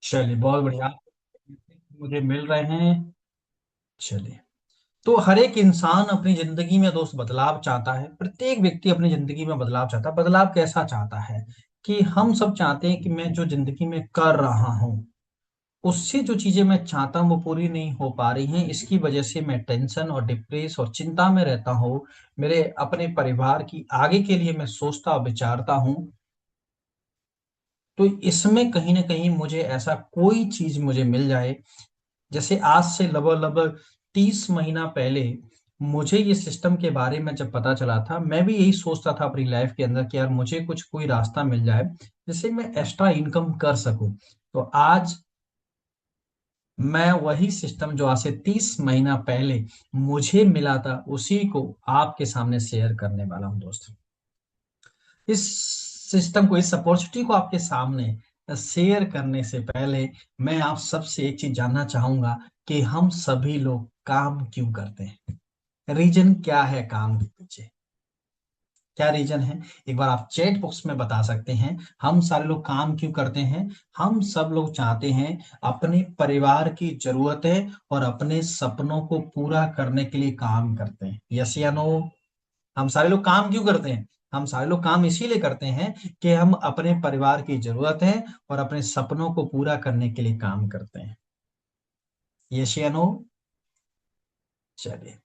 चलिए बहुत बढ़िया, मुझे मिल रहे हैं। चलिए, तो हर एक इंसान अपनी जिंदगी में दोस्त बदलाव चाहता है। प्रत्येक व्यक्ति अपनी जिंदगी में बदलाव चाहता है। बदलाव कैसा चाहता है कि हम सब चाहते हैं कि मैं जो जिंदगी में कर रहा हूँ उससे जो चीजें मैं चाहता हूँ वो पूरी नहीं हो पा रही हैं। इसकी वजह से मैं टेंशन और डिप्रेस और चिंता में रहता हूँ। मेरे अपने परिवार की आगे के लिए मैं सोचता और विचारता हूँ। तो इसमें कहीं ना कहीं मुझे ऐसा कोई चीज मुझे मिल जाए। जैसे आज से लगभग लगभग 30 महीना पहले मुझे ये सिस्टम के बारे में जब पता चला था, मैं भी यही सोचता था अपनी लाइफ के अंदर कि यार मुझे कुछ कोई रास्ता मिल जाए जिससे मैं एक्स्ट्रा इनकम कर सकूं। तो आज मैं वही सिस्टम जो आज से 30 महीना पहले मुझे मिला था उसी को आपके सामने शेयर करने वाला हूं दोस्त। इस सिस्टम को, इस अपॉर्चुनिटी को आपके सामने शेयर करने से पहले मैं आप सबसे एक चीज जानना चाहूंगा कि हम सभी लोग काम क्यों करते हैं। रीजन क्या है काम के पीछे, क्या रीजन है? एक बार आप चैट बॉक्स में बता सकते हैं। हम सारे लोग काम क्यों करते हैं? हम सब लोग चाहते हैं अपने परिवार की जरूरतें और अपने सपनों को पूरा करने के लिए काम करते हैं। यस या नो? हम सारे लोग काम क्यों करते हैं? हम सारे लोग काम इसीलिए करते हैं कि हम अपने परिवार की जरूरतें और अपने सपनों को पूरा करने के लिए काम करते हैं। यस या नो? चलिए,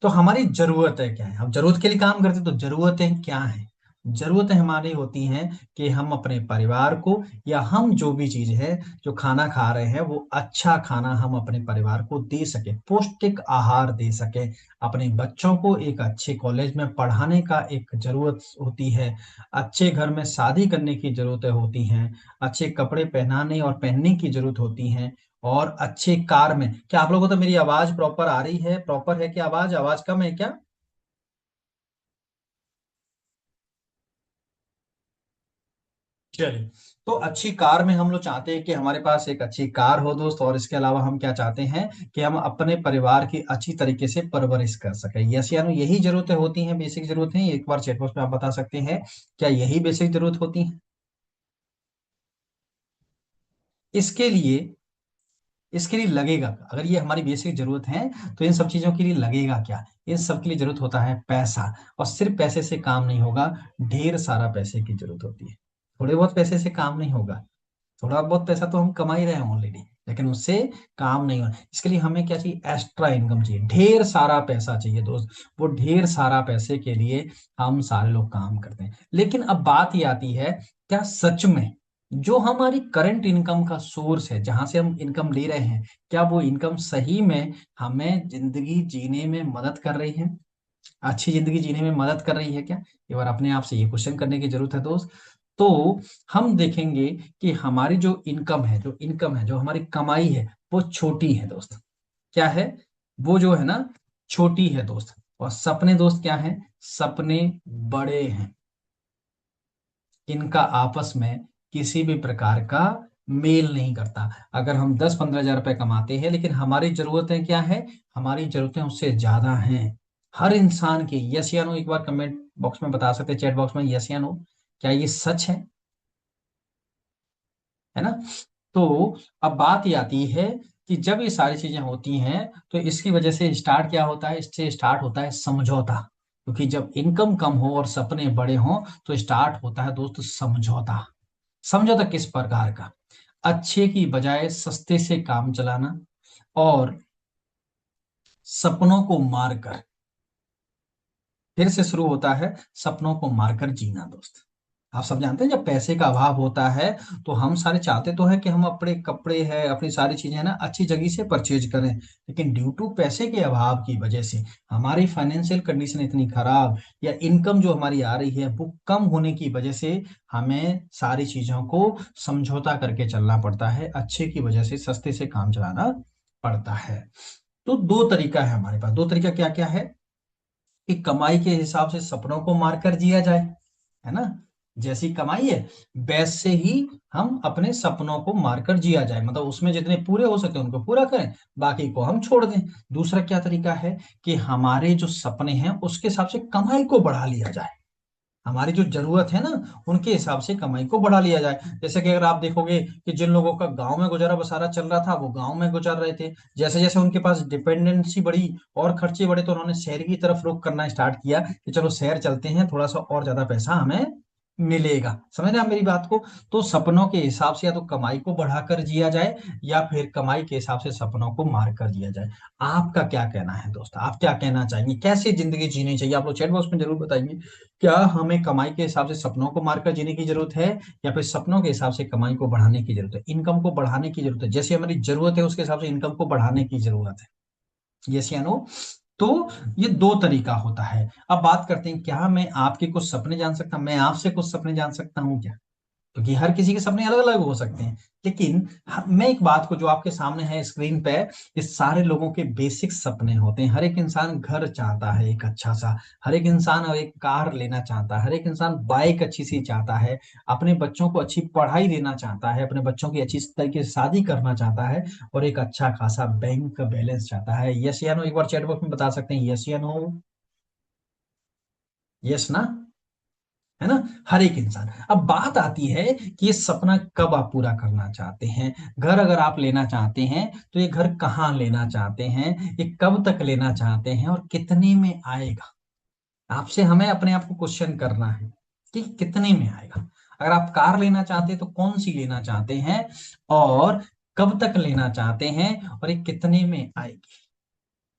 तो हमारी जरूरतें क्या है? हम जरूरत के लिए काम करते हैं, तो जरूरतें क्या हैं? जरूरतें हमारी होती हैं कि हम अपने परिवार को, या हम जो भी चीज है, जो खाना खा रहे हैं वो अच्छा खाना हम अपने परिवार को दे सके, पौष्टिक आहार दे सके। अपने बच्चों को एक अच्छे कॉलेज में पढ़ाने का एक जरूरत होती है। अच्छे घर में शादी करने की जरूरतें होती हैं। अच्छे कपड़े पहनाने और पहनने की जरूरत होती हैं। और अच्छे कार में, क्या आप लोगों को तो मेरी आवाज प्रॉपर आ रही है? प्रॉपर है कि आवाज आवाज कम है क्या? चलिए, तो अच्छी कार में हम लोग चाहते हैं कि हमारे पास एक अच्छी कार हो दोस्त। और इसके अलावा हम क्या चाहते हैं कि हम अपने परिवार की अच्छी तरीके से परवरिश कर सकें। यस या नो? यही जरूरतें होती हैं, बेसिक जरूरतें हैं। एक बार चैटबॉक्स में आप बता सकते हैं, क्या यही बेसिक जरूरत होती है? इसके लिए, इसके लिए लगेगा, अगर ये हमारी बेसिक जरूरत है तो इन सब चीजों के लिए लगेगा क्या? इन सब के लिए जरूरत होता है पैसा। और सिर्फ पैसे से काम नहीं होगा, ढेर सारा पैसे की जरूरत होती है। थोड़े बहुत पैसे से काम नहीं होगा। थोड़ा बहुत पैसा तो हम कमा ही रहे हैं ऑलरेडी, लेकिन उससे काम नहीं होना। इसके लिए हमें क्या चाहिए? एक्स्ट्रा इनकम चाहिए, ढेर सारा पैसा चाहिए दोस्त। वो ढेर सारा पैसे के लिए हम सारे लोग काम करते हैं। लेकिन अब बात ये आती है, क्या सच में जो हमारी करंट इनकम का सोर्स है, जहां से हम इनकम ले रहे हैं, क्या वो इनकम सही में हमें जिंदगी जीने में मदद कर रही है? अच्छी जिंदगी जीने में मदद कर रही है क्या? एक बार अपने आप से ये क्वेश्चन करने की जरूरत है दोस्त। तो हम देखेंगे कि हमारी जो इनकम है, जो हमारी कमाई है, वो छोटी है दोस्त। क्या है? वो जो है ना, छोटी है दोस्त। और सपने दोस्त क्या है? सपने बड़े हैं। इनका आपस में किसी भी प्रकार का मेल नहीं करता। अगर हम 10-15 हजार रुपए कमाते हैं लेकिन हमारी जरूरतें क्या है? हमारी जरूरतें उससे ज्यादा हैं। हर इंसान की। यस या नो? एक बार कमेंट बॉक्स में बता सकते हैं, चैट बॉक्स में, यस या नो? क्या ये सच है ना? तो अब बात ये आती है कि जब ये सारी चीजें होती हैं तो इसकी वजह से स्टार्ट क्या होता है? इससे स्टार्ट होता है समझौता। क्योंकि जब इनकम कम हो और सपने बड़े हों तो स्टार्ट होता है दोस्त समझौता। समझौता किस प्रकार का? अच्छे की बजाय सस्ते से काम चलाना, और सपनों को मारकर, फिर से शुरू होता है सपनों को मारकर जीना दोस्त। आप सब जानते हैं जब पैसे का अभाव होता है तो हम सारे चाहते तो हैं कि हम अपने कपड़े है, अपनी सारी चीजें है ना, अच्छी जगह से परचेज करें। लेकिन ड्यू टू पैसे के अभाव की वजह से हमारी फाइनेंशियल कंडीशन इतनी खराब, या इनकम जो हमारी आ रही है वो कम होने की वजह से हमें सारी चीजों को समझौता करके चलना पड़ता है। अच्छे की वजह से सस्ते से काम चलाना पड़ता है। तो दो तरीका है हमारे पास। दो तरीका क्या क्या है? कि कमाई के हिसाब से सपनों को मारकर जिया जाए, है ना? जैसी कमाई है वैसे ही हम अपने सपनों को मारकर जिया जाए, मतलब उसमें जितने पूरे हो सकते हैं उनको पूरा करें, बाकी को हम छोड़ दें। दूसरा क्या तरीका है? कि हमारे जो सपने हैं उसके हिसाब से कमाई को बढ़ा लिया जाए। हमारी जो जरूरत है ना उनके हिसाब से कमाई को बढ़ा लिया जाए। जैसे कि अगर आप देखोगे कि जिन लोगों का गांव में गुजारा बसारा चल रहा था वो गांव में गुजार रहे थे, जैसे जैसे उनके पास डिपेंडेंसी बढ़ी और खर्चे बढ़े तो उन्होंने शहर की तरफ रुख करना स्टार्ट किया कि चलो शहर चलते हैं, थोड़ा सा और ज्यादा पैसा हमें मिलेगा। समझ रहे हैं आप मेरी बात को? तो सपनों के हिसाब से या तो कमाई को बढ़ाकर जिया जाए या फिर कमाई के हिसाब से सपनों को मार कर जिया जाए। आपका क्या कहना है दोस्त? आप क्या कहना चाहेंगे, कैसे जिंदगी जीनी चाहिए? आप लोग चैट बॉक्स में जरूर बताइए। क्या हमें कमाई के हिसाब से सपनों को मारकर जीने की जरूरत है या फिर सपनों के हिसाब से कमाई को बढ़ाने की जरूरत है, इनकम को बढ़ाने की जरूरत है, जैसे हमारी जरूरत है उसके हिसाब से इनकम को बढ़ाने की जरूरत है? यस या नो? तो ये दो तरीका होता है। अब बात करते हैं, क्या मैं आपके कुछ सपने जान सकता हूं, मैं आपसे कुछ सपने जान सकता हूँ क्या? क्योंकि हर किसी के सपने अलग अलग हो सकते हैं। लेकिन मैं एक बात को जो आपके सामने है स्क्रीन पे, ये सारे लोगों के बेसिक सपने होते हैं। हर एक इंसान घर चाहता है एक अच्छा सा, हर एक इंसान अब एक कार लेना चाहता है, हर एक इंसान बाइक अच्छी सी चाहता है, अपने बच्चों को अच्छी पढ़ाई देना चाहता है, अपने बच्चों की अच्छी तरीके से शादी करना चाहता है और एक अच्छा खासा बैंक बैलेंस चाहता है। यस या नो? एक बार चैट बॉक्स में बता सकते हैं यस या नो? यस ना? है ना? हर एक इंसान। अब बात आती है कि ये सपना कब आप पूरा करना चाहते हैं। घर अगर आप लेना चाहते हैं तो ये घर कहाँ लेना चाहते हैं, ये कब तक लेना चाहते हैं और कितने में आएगा? आपसे हमें अपने आप को क्वेश्चन करना है कि कितने में आएगा। अगर आप कार लेना चाहते हैं तो कौन सी लेना चाहते हैं और कब तक लेना चाहते हैं और ये कितने में आएगी?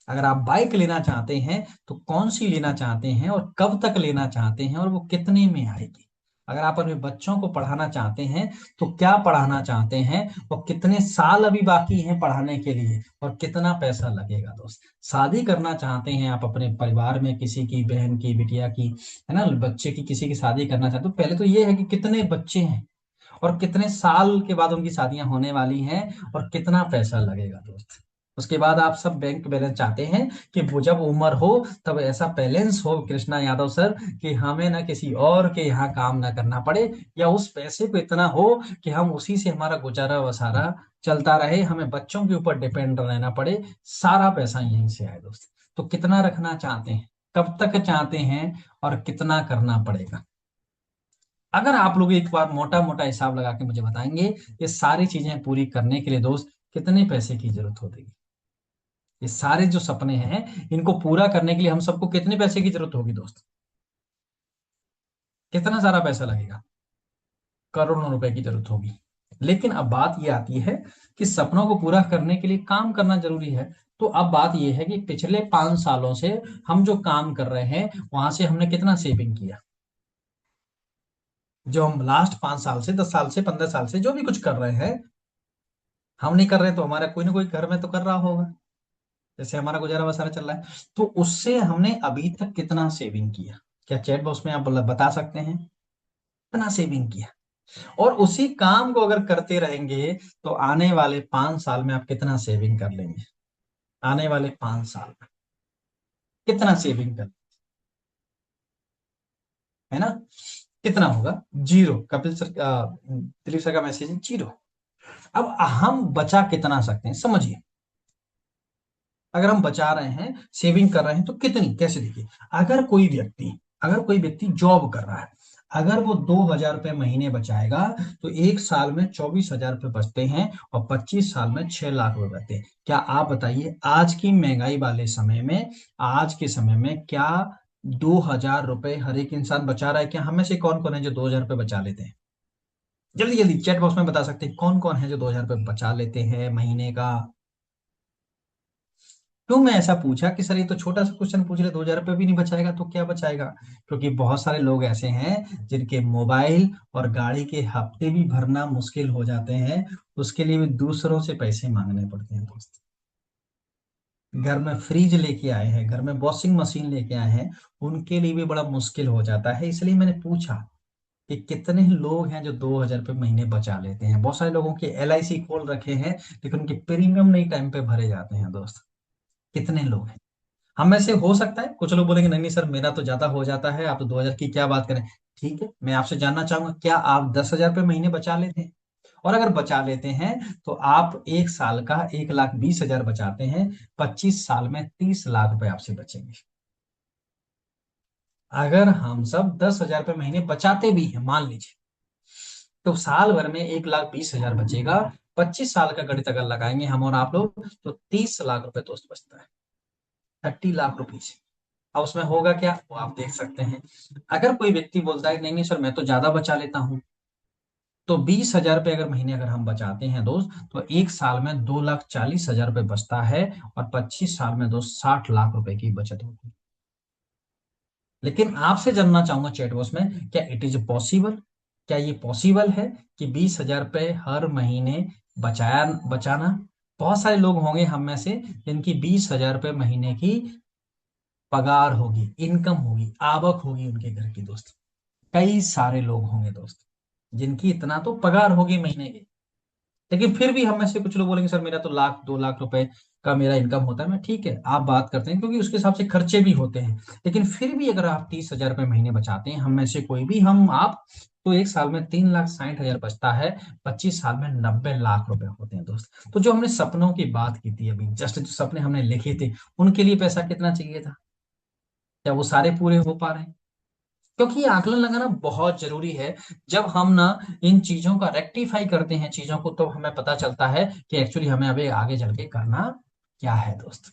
अगर आप बाइक लेना चाहते हैं तो कौन सी लेना चाहते हैं और कब तक लेना चाहते हैं और वो कितने में आएगी? अगर आप अपने बच्चों को पढ़ाना चाहते हैं तो क्या पढ़ाना चाहते हैं और कितने साल अभी बाकी हैं पढ़ाने के लिए और कितना पैसा लगेगा दोस्त? शादी करना चाहते हैं आप अपने परिवार में किसी की बहन की बिटिया की, है ना, बच्चे की किसी की शादी करना चाहते, तो पहले तो ये है कि कितने बच्चे हैं और कितने साल के बाद उनकी शादियां होने वाली हैं और कितना पैसा लगेगा दोस्त। उसके बाद आप सब बैंक बैलेंस चाहते हैं कि वो जब उम्र हो तब ऐसा बैलेंस हो कृष्णा यादव सर कि हमें ना किसी और के यहाँ काम ना करना पड़े, या उस पैसे को इतना हो कि हम उसी से हमारा गुजारा वसारा चलता रहे, हमें बच्चों के ऊपर डिपेंड रहना पड़े, सारा पैसा यहीं से आए दोस्त। तो कितना रखना चाहते हैं, कब तक चाहते हैं और कितना करना पड़ेगा? अगर आप लोग एक बार मोटा मोटा हिसाब लगा के मुझे बताएंगे ये सारी चीजें पूरी करने के लिए दोस्त कितने पैसे की जरूरत होगी? ये सारे जो सपने हैं इनको पूरा करने के लिए हम सबको कितने पैसे की जरूरत होगी दोस्त? कितना सारा पैसा लगेगा? करोड़ों रुपए की जरूरत होगी। लेकिन अब बात ये आती है कि सपनों को पूरा करने के लिए काम करना जरूरी है। तो अब बात यह है कि पिछले 5 सालों से हम जो काम कर रहे हैं वहां से हमने कितना सेविंग किया? जो हम लास्ट 5 साल से, 10 साल से, 15 साल से जो भी कुछ कर रहे हैं, हम नहीं कर रहे तो हमारा कोई ना कोई घर में तो कर रहा होगा, जैसे हमारा गुजारा बसारा चल रहा है। तो उससे हमने अभी तक कितना सेविंग किया? क्या चैट बॉक्स में आप बता सकते हैं कितना सेविंग किया? और उसी काम को अगर करते रहेंगे तो आने वाले 5 साल में आप कितना सेविंग कर लेंगे? आने वाले 5 साल में कितना सेविंग कर, है ना? कितना होगा? Zero. Kapil sir Dilip sir का मैसेज है जीरो। अब हम बचा कितना सकते हैं समझिए। अगर हम बचा रहे हैं, सेविंग कर रहे हैं तो कितनी, कैसे? देखिए, अगर कोई व्यक्ति जॉब कर रहा है, अगर वो 2,000 रुपये महीने बचाएगा तो 1 साल में 24,000 रुपये बचते हैं और 25 साल में 6 लाख रुपए बचते हैं। क्या आप बताइए आज की महंगाई वाले समय में, आज के समय में क्या 2,000 रुपये हर एक इंसान बचा रहा है? क्या हम में से कौन कौन है जो 2,000 रुपये बचा लेते हैं? जल्दी जल्दी चैट बॉक्स में बता सकते हैं कौन कौन है जो 2,000 रुपये बचा लेते हैं महीने का? क्यों मैं ऐसा पूछा कि सर ये तो छोटा सा क्वेश्चन पूछ रहे, 2,000 रुपये भी नहीं बचाएगा तो क्या बचाएगा? क्योंकि बहुत सारे लोग ऐसे हैं जिनके मोबाइल और गाड़ी के हफ्ते भी भरना मुश्किल हो जाते हैं, उसके लिए भी दूसरों से पैसे मांगने पड़ते हैं दोस्त। घर में फ्रिज लेके आए हैं, घर में वॉशिंग मशीन लेके आए हैं, उनके लिए भी बड़ा मुश्किल हो जाता है। इसलिए मैंने पूछा कि कितने लोग हैं जो 2,000 रुपये महीने बचा लेते हैं। बहुत सारे लोगों के LIC खोल रखे हैं लेकिन उनके प्रीमियम नहीं टाइम पे भरे जाते हैं दोस्त। कितने लोग हैं? हम में से हो सकता है कुछ लोग बोलेंगे नहीं नहीं सर मेरा तो ज्यादा हो जाता है, आप तो 2,000 की क्या बात करें। ठीक है, मैं आपसे जानना चाहूंगा क्या आप 10,000 रुपये महीने बचा लेते हैं? और अगर बचा लेते हैं तो आप 1 साल का 1,20,000 बचाते हैं, 25 साल में 30 लाख रुपए आपसे बचेंगे। अगर हम सब 10,000 रुपये महीने बचाते भी हैं, मान लीजिए, तो साल भर में 1,20,000 बचेगा। 25 साल का गणित अगर लगाएंगे हम और आप लोग, तो 30 लाख रुपए दोस्त बचता है। 30 लाख रुपीज। अब उसमें होगा क्या, वो आप देख सकते हैं। अगर कोई व्यक्ति बोलता है नहीं नहीं सर मैं तो ज्यादा बचा लेता हूँ, तो 20,000 रुपये अगर महीने अगर हम बचाते हैं दोस्त, तो एक साल में 2,40,000 रुपये बचता है। और 25 साल में दोस्त 60 लाख रुपए की बचत होती है। लेकिन आपसे जानना चाहूंगा चैट बॉक्स में, क्या इट इज पॉसिबल, क्या ये पॉसिबल है कि 20,000 रुपये हर महीने बचाना? बहुत सारे लोग होंगे हम में से जिनकी 20,000 रुपये महीने की पगार होगी, इनकम होगी, आवक होगी उनके घर की दोस्त। कई सारे लोग होंगे दोस्त जिनकी इतना तो पगार होगी महीने की। लेकिन फिर भी हम में से कुछ लोग बोलेंगे सर मेरा तो 1,00,000 2,00,000 रुपए का मेरा इनकम होता है। मैं ठीक है, आप बात करते हैं क्योंकि उसके हिसाब से खर्चे भी होते हैं। लेकिन फिर भी अगर आप 30,000 रुपये महीने बचाते हैं, हम में से कोई भी, हम आप, तो एक साल में 3,60,000 बचता है। 25 साल में 90 लाख रुपए होते हैं दोस्त। तो जो हमने सपनों की बात की थी अभी जस्ट, जो सपने हमने लिखे थे, उनके लिए पैसा कितना चाहिए था? क्या वो सारे पूरे हो पा रहे हैं? क्योंकि ये आकलन लगाना बहुत जरूरी है। जब हम ना इन चीजों का रेक्टिफाई करते हैं चीजों को, तो हमें पता चलता है कि एक्चुअली हमें अभी आगे चल के करना क्या है दोस्त।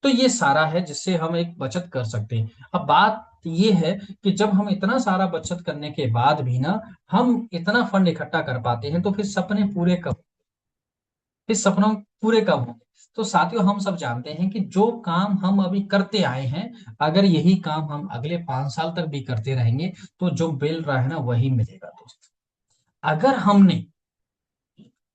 तो ये सारा है जिससे हम एक बचत कर सकते हैं। अब बात ये है कि जब हम इतना सारा बचत करने के बाद भी ना हम इतना फंड इकट्ठा कर पाते हैं, तो फिर सपने पूरे कब, फिर सपनों पूरे कब होंगे? तो साथियों, हम सब जानते हैं कि जो काम हम अभी करते आए हैं, अगर यही काम हम अगले 5 साल तक भी करते रहेंगे, तो जो मिल रहा है ना वही मिलेगा दोस्त। अगर हमने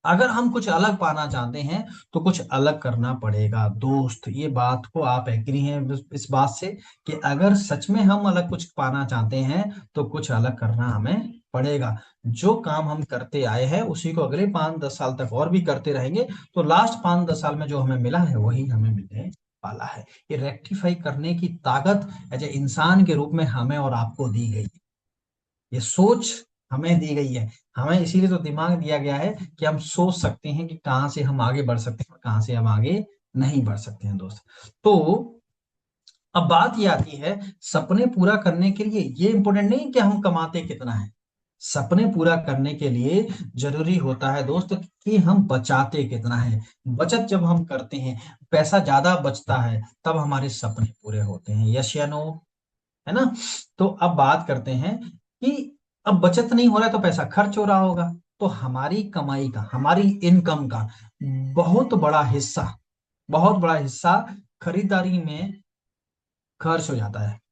अगर हम कुछ अलग पाना चाहते हैं, तो कुछ अलग करना पड़ेगा दोस्त। ये बात को आप एग्री हैं इस बात से, कि अगर सच में हम अलग कुछ पाना चाहते हैं, तो कुछ अलग करना हमें पड़ेगा। जो काम हम करते आए हैं उसी को अगले 5-10 साल तक और भी करते रहेंगे, तो लास्ट 5-10 साल में जो हमें मिला है वही हमें मिलने वाला है। ये रेक्टिफाई करने की ताकत एज ए इंसान के रूप में हमें और आपको दी गई है। ये सोच हमें दी गई है। हमें इसीलिए तो दिमाग दिया गया है कि हम सोच सकते हैं कि कहाँ से हम आगे बढ़ सकते हैं और कहाँ से हम आगे नहीं बढ़ सकते हैं दोस्त। तो अब बात ये आती है, सपने पूरा करने के लिए ये इंपॉर्टेंट नहीं कि हम कमाते कितना है। सपने पूरा करने के लिए जरूरी होता है दोस्त कि हम बचाते कितना है। बचत जब हम करते हैं, पैसा ज्यादा बचता है, तब हमारे सपने पूरे होते हैं। यस या नो? है ना? तो अब बात करते हैं कि अब बचत नहीं हो रहा है तो पैसा खर्च हो रहा होगा। तो हमारी कमाई का, हमारी इनकम का बहुत बड़ा हिस्सा, बहुत बड़ा हिस्सा खरीदारी में खर्च हो जाता है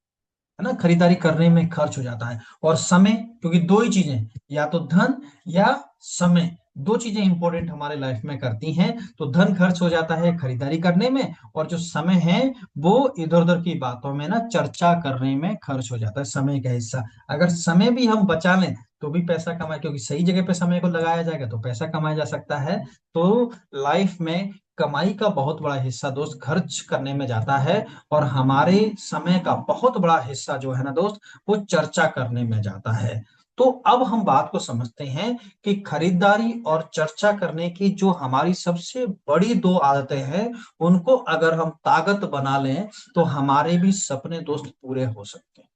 ना? खरीदारी करने में खर्च हो जाता है। और समय, क्योंकि दो ही चीजें, या तो धन या समय, दो चीजें इंपॉर्टेंट हमारे लाइफ में करती हैं। तो धन खर्च हो जाता है खरीदारी करने में, और जो समय है वो इधर उधर की बातों में ना चर्चा करने में खर्च हो जाता है, समय का हिस्सा। अगर समय भी हम बचा लें तो भी पैसा कमाए, क्योंकि सही जगह पे समय को लगाया जाएगा तो पैसा कमाया जा सकता है। तो लाइफ में कमाई का बहुत बड़ा हिस्सा दोस्त खर्च करने में जाता है, और हमारे समय का बहुत बड़ा हिस्सा जो है ना दोस्त, वो चर्चा करने में जाता है। तो अब हम बात को समझते हैं कि खरीदारी और चर्चा करने की जो हमारी सबसे बड़ी दो आदतें हैं, उनको अगर हम ताकत बना लें, तो हमारे भी सपने दोस्त पूरे हो सकते हैं।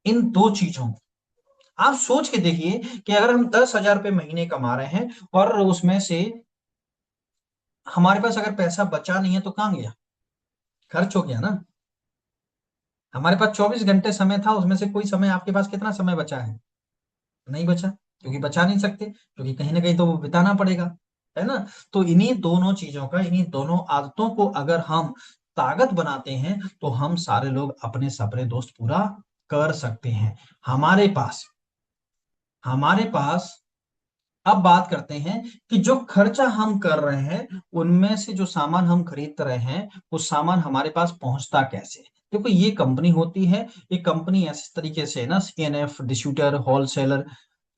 इन दो चीजों को आप सोच के देखिए कि अगर हम 10,000 रुपये महीने कमा रहे हैं, और उसमें से हमारे पास अगर पैसा बचा नहीं है, तो कहाँ गया? खर्च हो गया ना। हमारे पास 24 घंटे समय था, उसमें से कोई समय, आपके पास कितना समय बचा है? नहीं बचा, क्योंकि बचा नहीं सकते, क्योंकि कहीं ना कहीं तो वो बिताना पड़ेगा, है ना? तो इन्हीं दोनों चीजों का, इन्हीं दोनों आदतों को अगर हम ताकत बनाते हैं, तो हम सारे लोग अपने सपने दोस्त पूरा कर सकते हैं। हमारे पास हमारे पास अब बात करते हैं कि जो खर्चा हम कर रहे हैं, उनमें से जो सामान हम खरीद रहे हैं, वो सामान हमारे पास पहुंचता कैसे है? देखो, ये कंपनी होती है। ये कंपनी ऐसे तरीके से है ना, सीएनएफ, डिस्ट्रीब्यूटर, होलसेलर,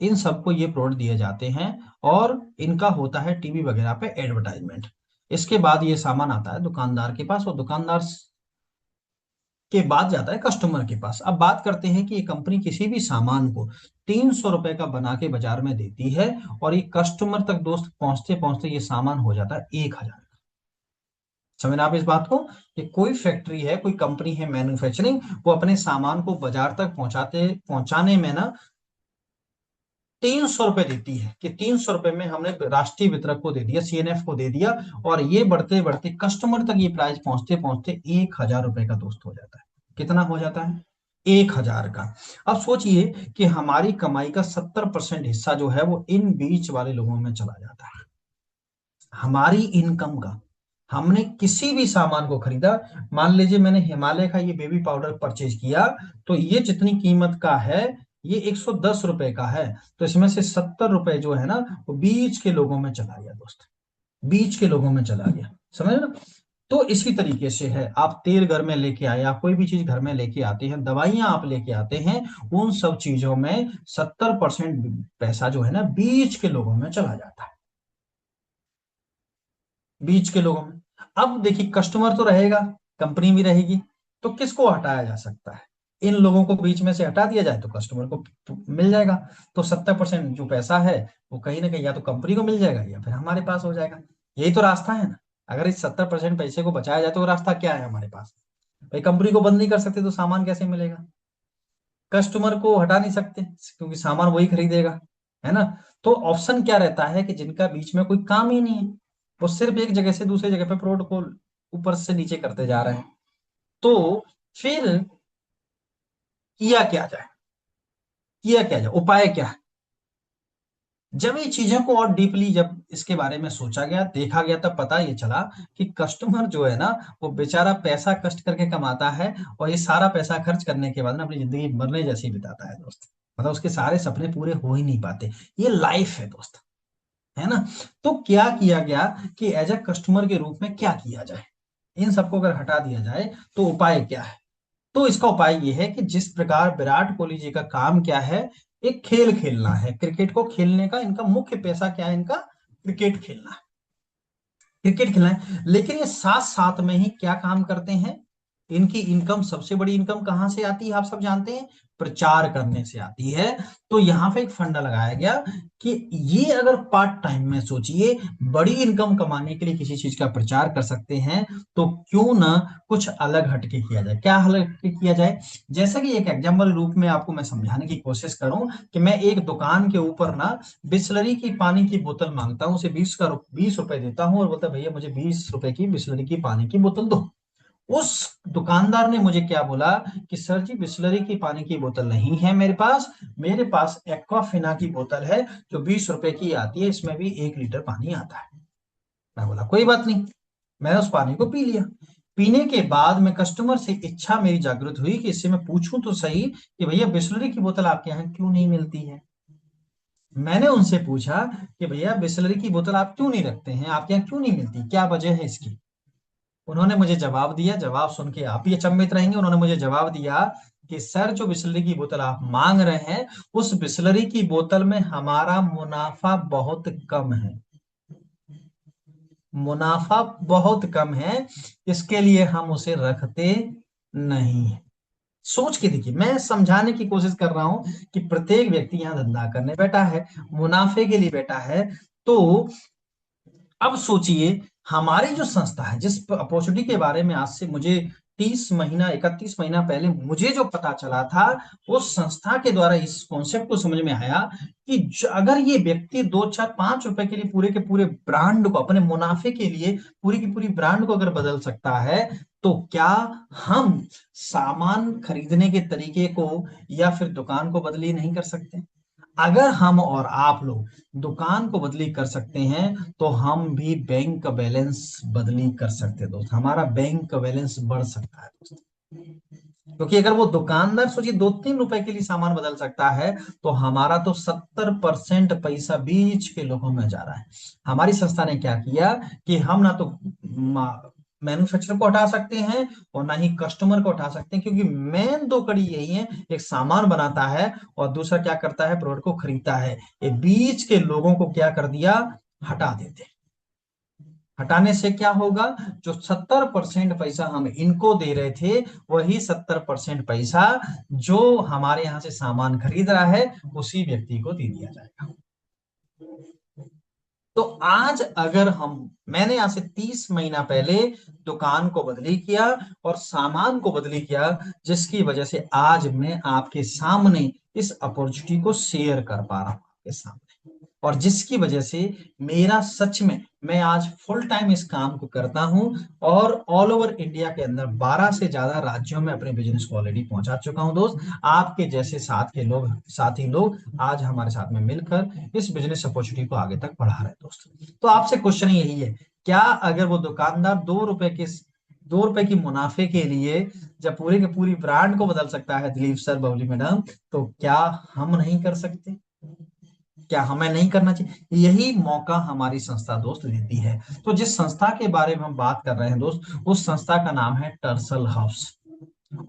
इन सबको ये प्रोडक्ट दिए जाते हैं, और इनका होता है टीवी वगैरह पे एडवर्टाइजमेंट। इसके बाद ये सामान आता है दुकानदार के पास, और दुकानदार के बाद जाता है कस्टमर के पास। अब बात करते हैं कि ये कंपनी किसी भी सामान को 300 रुपए का बना के बाजार में देती है, और ये कस्टमर तक दोस्त पहुंचते पहुंचते ये सामान हो जाता है 1,000 का। समझ आप इस बात को, कि कोई फैक्ट्री है, कोई कंपनी है मैन्युफैक्चरिंग, वो अपने सामान को बाजार तक पहुंचाने में ना 300 रुपए देती है, कि 300 रुपए में हमने राष्ट्रीय वितरक को दे दिया, सीएनएफ को दे दिया, और ये बढ़ते बढ़ते कस्टमर तक ये प्राइस पहुंचते पहुंचते 1,000 रुपए का दोस्त हो जाता है। कितना हो जाता है? 1,000 का। अब सोचिए कि हमारी कमाई का 70% हिस्सा जो है वो इन बीच वाले लोगों में चला जाता है। हमारी इनकम का, हमने किसी भी सामान को खरीदा, मान लीजिए मैंने हिमालय का ये बेबी पाउडर परचेज किया, तो ये जितनी कीमत का है, ये 110 रुपए का है, तो इसमें से 70 रुपए जो है ना, वो बीच के लोगों में चला गया दोस्त, बीच के लोगों में चला गया। समझ ना? तो इसी तरीके से है, आप तेल घर में लेके आए, आप कोई भी चीज घर में लेके आते हैं, दवाइयां आप लेके आते हैं, उन सब चीजों में 70% पैसा जो है ना, बीच के लोगों में चला जाता है, बीच के लोगों में। अब देखिए, कस्टमर तो रहेगा, कंपनी भी रहेगी, तो किसको हटाया जा सकता है? इन लोगों को बीच में से हटा दिया जाए तो कस्टमर को मिल जाएगा। तो 70% जो पैसा है वो कहीं ना कहीं या तो कंपनी को मिल जाएगा या फिर हमारे पास हो जाएगा। यही तो रास्ता है ना। अगर इस 70% पैसे को बचाया जाए तो वो रास्ता क्या है हमारे पास? भाई, कंपनी को बंद नहीं कर सकते तो सामान कैसे मिलेगा? कस्टमर को हटा नहीं सकते क्योंकि सामान वही खरीदेगा, है ना? तो ऑप्शन क्या रहता है कि जिनका बीच में कोई काम ही नहीं है, वो सिर्फ एक जगह से दूसरी जगह पे प्रोडक्ट को ऊपर से नीचे करते जा रहे हैं। तो फिर किया क्या जाए? किया क्या जाए, उपाय क्या है? जब ये चीजों को और डीपली जब इसके बारे में सोचा गया, देखा गया, तब पता ये चला कि कस्टमर जो है ना, वो बेचारा पैसा कष्ट करके कमाता है, और ये सारा पैसा खर्च करने के बाद ना अपनी जिंदगी मरने जैसी बिताता है दोस्त। मतलब उसके सारे सपने पूरे हो ही नहीं पाते। ये लाइफ है दोस्त, है ना? तो क्या किया गया कि एज अ कस्टमर के रूप में क्या किया जाए? इन सबको अगर हटा दिया जाए तो उपाय क्या है? तो इसका उपाय ये है कि जिस प्रकार विराट कोहली जी का काम क्या है, एक खेल खेलना है, क्रिकेट को खेलने का इनका मुख्य पैसा क्या है? इनका क्रिकेट खेलना है, क्रिकेट खेलना है। लेकिन ये साथ साथ में ही क्या काम करते हैं? इनकी इनकम, सबसे बड़ी इनकम कहां से आती है आप सब जानते हैं? प्रचार करने से आती है। तो यहां पे एक फंडा लगाया गया कि ये अगर पार्ट टाइम में सोचिए, बड़ी इनकम कमाने के लिए किसी चीज का प्रचार कर सकते हैं, तो क्यों ना कुछ अलग हटके किया जाए। क्या अलग हटके किया जाए? जैसा कि एक एग्जाम्पल रूप में आपको मैं समझाने की कोशिश करूं, कि मैं एक दुकान के ऊपर ना बिस्लरी की पानी की बोतल मांगता हूँ, उसे 20 रुपए देता हूँ, और बोलता है भैया मुझे 20 रुपए की बिस्लरी की पानी की बोतल दो। उस दुकानदार ने मुझे क्या बोला कि सर जी, बिस्लरी की पानी की बोतल नहीं है मेरे पास एक्वाफिना की बोतल है, जो 20 रुपए की आती है, इसमें भी 1 लीटर पानी आता है। मैं बोला कोई बात नहीं। मैंने उस पानी को पी लिया। पीने के बाद में कस्टमर से इच्छा मेरी जागृत हुई कि इससे मैं पूछूं तो सही कि भैया बिस्लरी की बोतल आपके यहाँ क्यों नहीं मिलती है। मैंने उनसे पूछा कि भैया बिस्लरी की बोतल आप क्यों नहीं रखते हैं, आपके यहाँ क्यों नहीं मिलती, क्या वजह है इसकी? उन्होंने मुझे जवाब दिया, जवाब सुन के आप ही अचंभित रहेंगे। उन्होंने मुझे जवाब दिया कि सर, जो बिस्लरी की बोतल आप मांग रहे हैं, उस बिस्लरी की बोतल में हमारा मुनाफा बहुत कम है, मुनाफा बहुत कम है, इसके लिए हम उसे रखते नहीं हैं। सोच के देखिए, मैं समझाने की कोशिश कर रहा हूं कि प्रत्येक व्यक्ति यहाँ धंधा करने बैठा है, मुनाफे के लिए बैठा है। तो अब सोचिए, हमारी जो संस्था है, जिस अपॉर्चुनिटी के बारे में आज से मुझे 30 महीना 31 महीना पहले मुझे जो पता चला था, उस संस्था के द्वारा इस कॉन्सेप्ट को समझ में आया कि अगर ये व्यक्ति 2 4 5 रुपए के लिए पूरे के पूरे ब्रांड को, अपने मुनाफे के लिए पूरी की पूरी ब्रांड को अगर बदल सकता है, तो क्या हम सामान खरीदने के तरीके को या फिर दुकान को बदली नहीं कर सकते? अगर हम और आप लोग दुकान को बदली कर सकते हैं, तो हम भी बैंक का बैलेंस बदली कर सकते हैं दोस्त, हमारा बैंक का बैलेंस बढ़ सकता है दोस्त। क्योंकि अगर वो दुकानदार सोचिए 2 3 रुपए के लिए सामान बदल सकता है, तो हमारा तो 70% पैसा बीच के लोगों में जा रहा है। हमारी संस्था ने क्या किया कि हम ना तो मैन्युफैक्चरर को हटा सकते हैं और ना ही कस्टमर को हटा सकते हैं, क्योंकि मेन दो कड़ी यही है, एक सामान बनाता है और दूसरा क्या करता है, प्रोडक्ट को खरीदता है। ये बीच के लोगों को क्या कर दिया, हटा देते हैं। हटाने से क्या होगा, जो 70% पैसा हम इनको दे रहे थे, वही 70% पैसा जो हमारे यहाँ से सामान खरीद रहा है, उसी व्यक्ति को दे दिया जाएगा। तो आज अगर मैंने आज से 30 महीना पहले दुकान को बदली किया और सामान को बदली किया, जिसकी वजह से आज मैं आपके सामने इस अपॉर्चुनिटी को शेयर कर पा रहा हूं आपके सामने, और जिसकी वजह से मेरा सच में मैं आज फुल टाइम इस काम को करता हूं, और ऑल ओवर इंडिया के अंदर 12 से ज्यादा राज्यों में अपने बिजनेस को ऑलरेडी पहुंचा चुका हूं दोस्त। आपके जैसे साथी लोग आज हमारे साथ में मिलकर इस बिजनेस अपॉर्चुनिटी को आगे तक बढ़ा रहे हैं दोस्त। तो आपसे क्वेश्चन यही है, क्या अगर वो दुकानदार 2 रुपए की मुनाफे के लिए जब पूरे के पूरी ब्रांड को बदल सकता है दिलीप सर, बबली मैडम, तो क्या हम नहीं कर सकते? क्या हमें नहीं करना चाहिए? यही मौका हमारी संस्था दोस्त देती है। तो जिस संस्था के बारे में हम बात कर रहे हैं दोस्त, उस संस्था का नाम है टर्सल हाउस,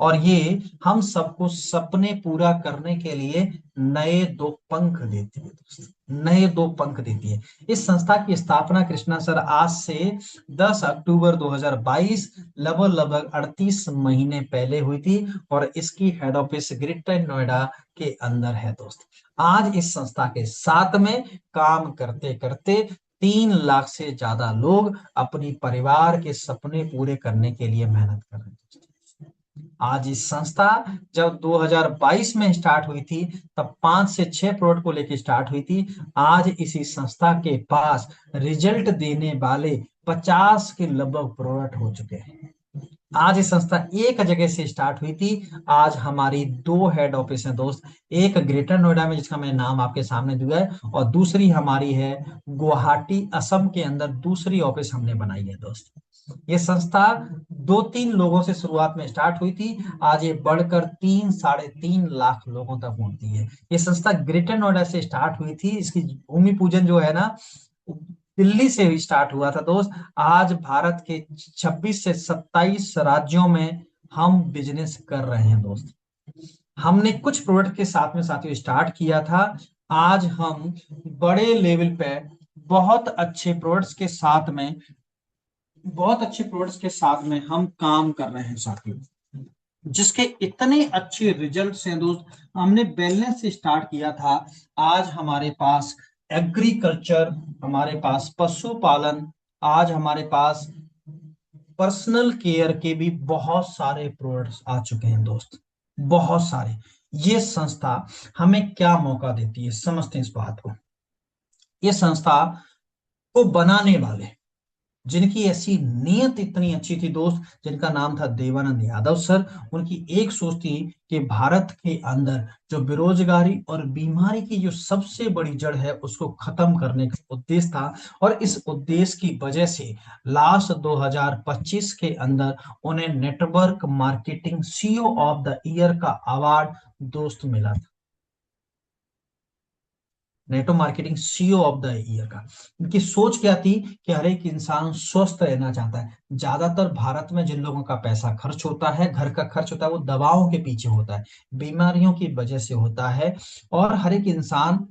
और ये हम सबको सपने पूरा करने के लिए नए दो पंख देती है दोस्त, नए दो पंख देती है। इस संस्था की स्थापना कृष्णा सर आज से 10 अक्टूबर 2022 लगभग 38 महीने पहले हुई थी, और इसकी हेड ऑफिस ग्रेटर नोएडा के अंदर है दोस्त। आज इस संस्था के साथ में काम करते करते 3 लाख से ज्यादा लोग अपनी परिवार के सपने पूरे करने के लिए मेहनत कर रहे हैं। आज इस संस्था जब 2022 में स्टार्ट हुई थी, तब 5 से 6 प्रोडक्ट को लेकर स्टार्ट हुई थी। आज इसी संस्था के पास रिजल्ट देने वाले 50 के लगभग प्रोडक्ट हो चुके हैं। आज ये संस्था एक जगह से स्टार्ट हुई थी, आज हमारी 2 हेड ऑफिस हैं दोस्त। एक ग्रेटर नोएडा में जिसका मैंने नाम आपके सामने दिया है, और दूसरी हमारी है गुवाहाटी असम के अंदर, दूसरी ऑफिस हमने बनाई है दोस्त। ये संस्था 2-3 लोगों से शुरुआत में स्टार्ट हुई थी, आज ये बढ़कर 3-3.5 लाख लोगों तक पहुंचती है। ये संस्था ग्रेटर नोएडा से स्टार्ट हुई थी, इसकी भूमि पूजन जो है ना, दिल्ली से भी स्टार्ट हुआ था दोस्त। आज भारत के 26 से 27 राज्यों में हम बिजनेस कर रहे हैं दोस्त। हमने कुछ प्रोडक्ट के साथ में साथियों स्टार्ट किया था, आज हम बड़े लेवल पे बहुत अच्छे प्रोडक्ट्स के साथ में हम काम कर रहे हैं साथियों, जिसके इतने अच्छे रिजल्ट्स हैं दोस्त। हमने बैलेंस से स्टार्ट किया था, आज हमारे पास एग्रीकल्चर, हमारे पास पशुपालन, आज हमारे पास पर्सनल केयर के भी बहुत सारे प्रोडक्ट्स आ चुके हैं दोस्त, बहुत सारे। ये संस्था हमें क्या मौका देती है, समझते हैं इस बात को। ये संस्था को बनाने वाले, जिनकी ऐसी नीयत इतनी अच्छी थी दोस्त, जिनका नाम था देवानंद यादव सर। उनकी एक सोच थी कि भारत के अंदर जो बेरोजगारी और बीमारी की जो सबसे बड़ी जड़ है, उसको खत्म करने का उद्देश्य था। और इस उद्देश्य की वजह से लास्ट 2025 के अंदर उन्हें network marketing CEO of the year का अवार्ड दोस्त मिला था। Network marketing CEO of the year का। इनकी सोच क्या थी कि हर एक इंसान स्वस्थ रहना चाहता है। ज्यादातर भारत में जिन लोगों का पैसा खर्च होता है, घर का खर्च होता है, वो दवाओं के पीछे होता है, बीमारियों की वजह से होता है, और हर एक इंसान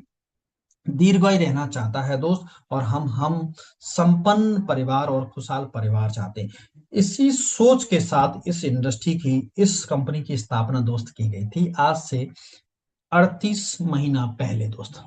दीर्घायु रहना चाहता है दोस्त। और हम संपन्न परिवार और खुशहाल परिवार चाहते हैं। इसी सोच के साथ इस कंपनी की स्थापना दोस्त की गई थी, आज से 38 महीना पहले दोस्त।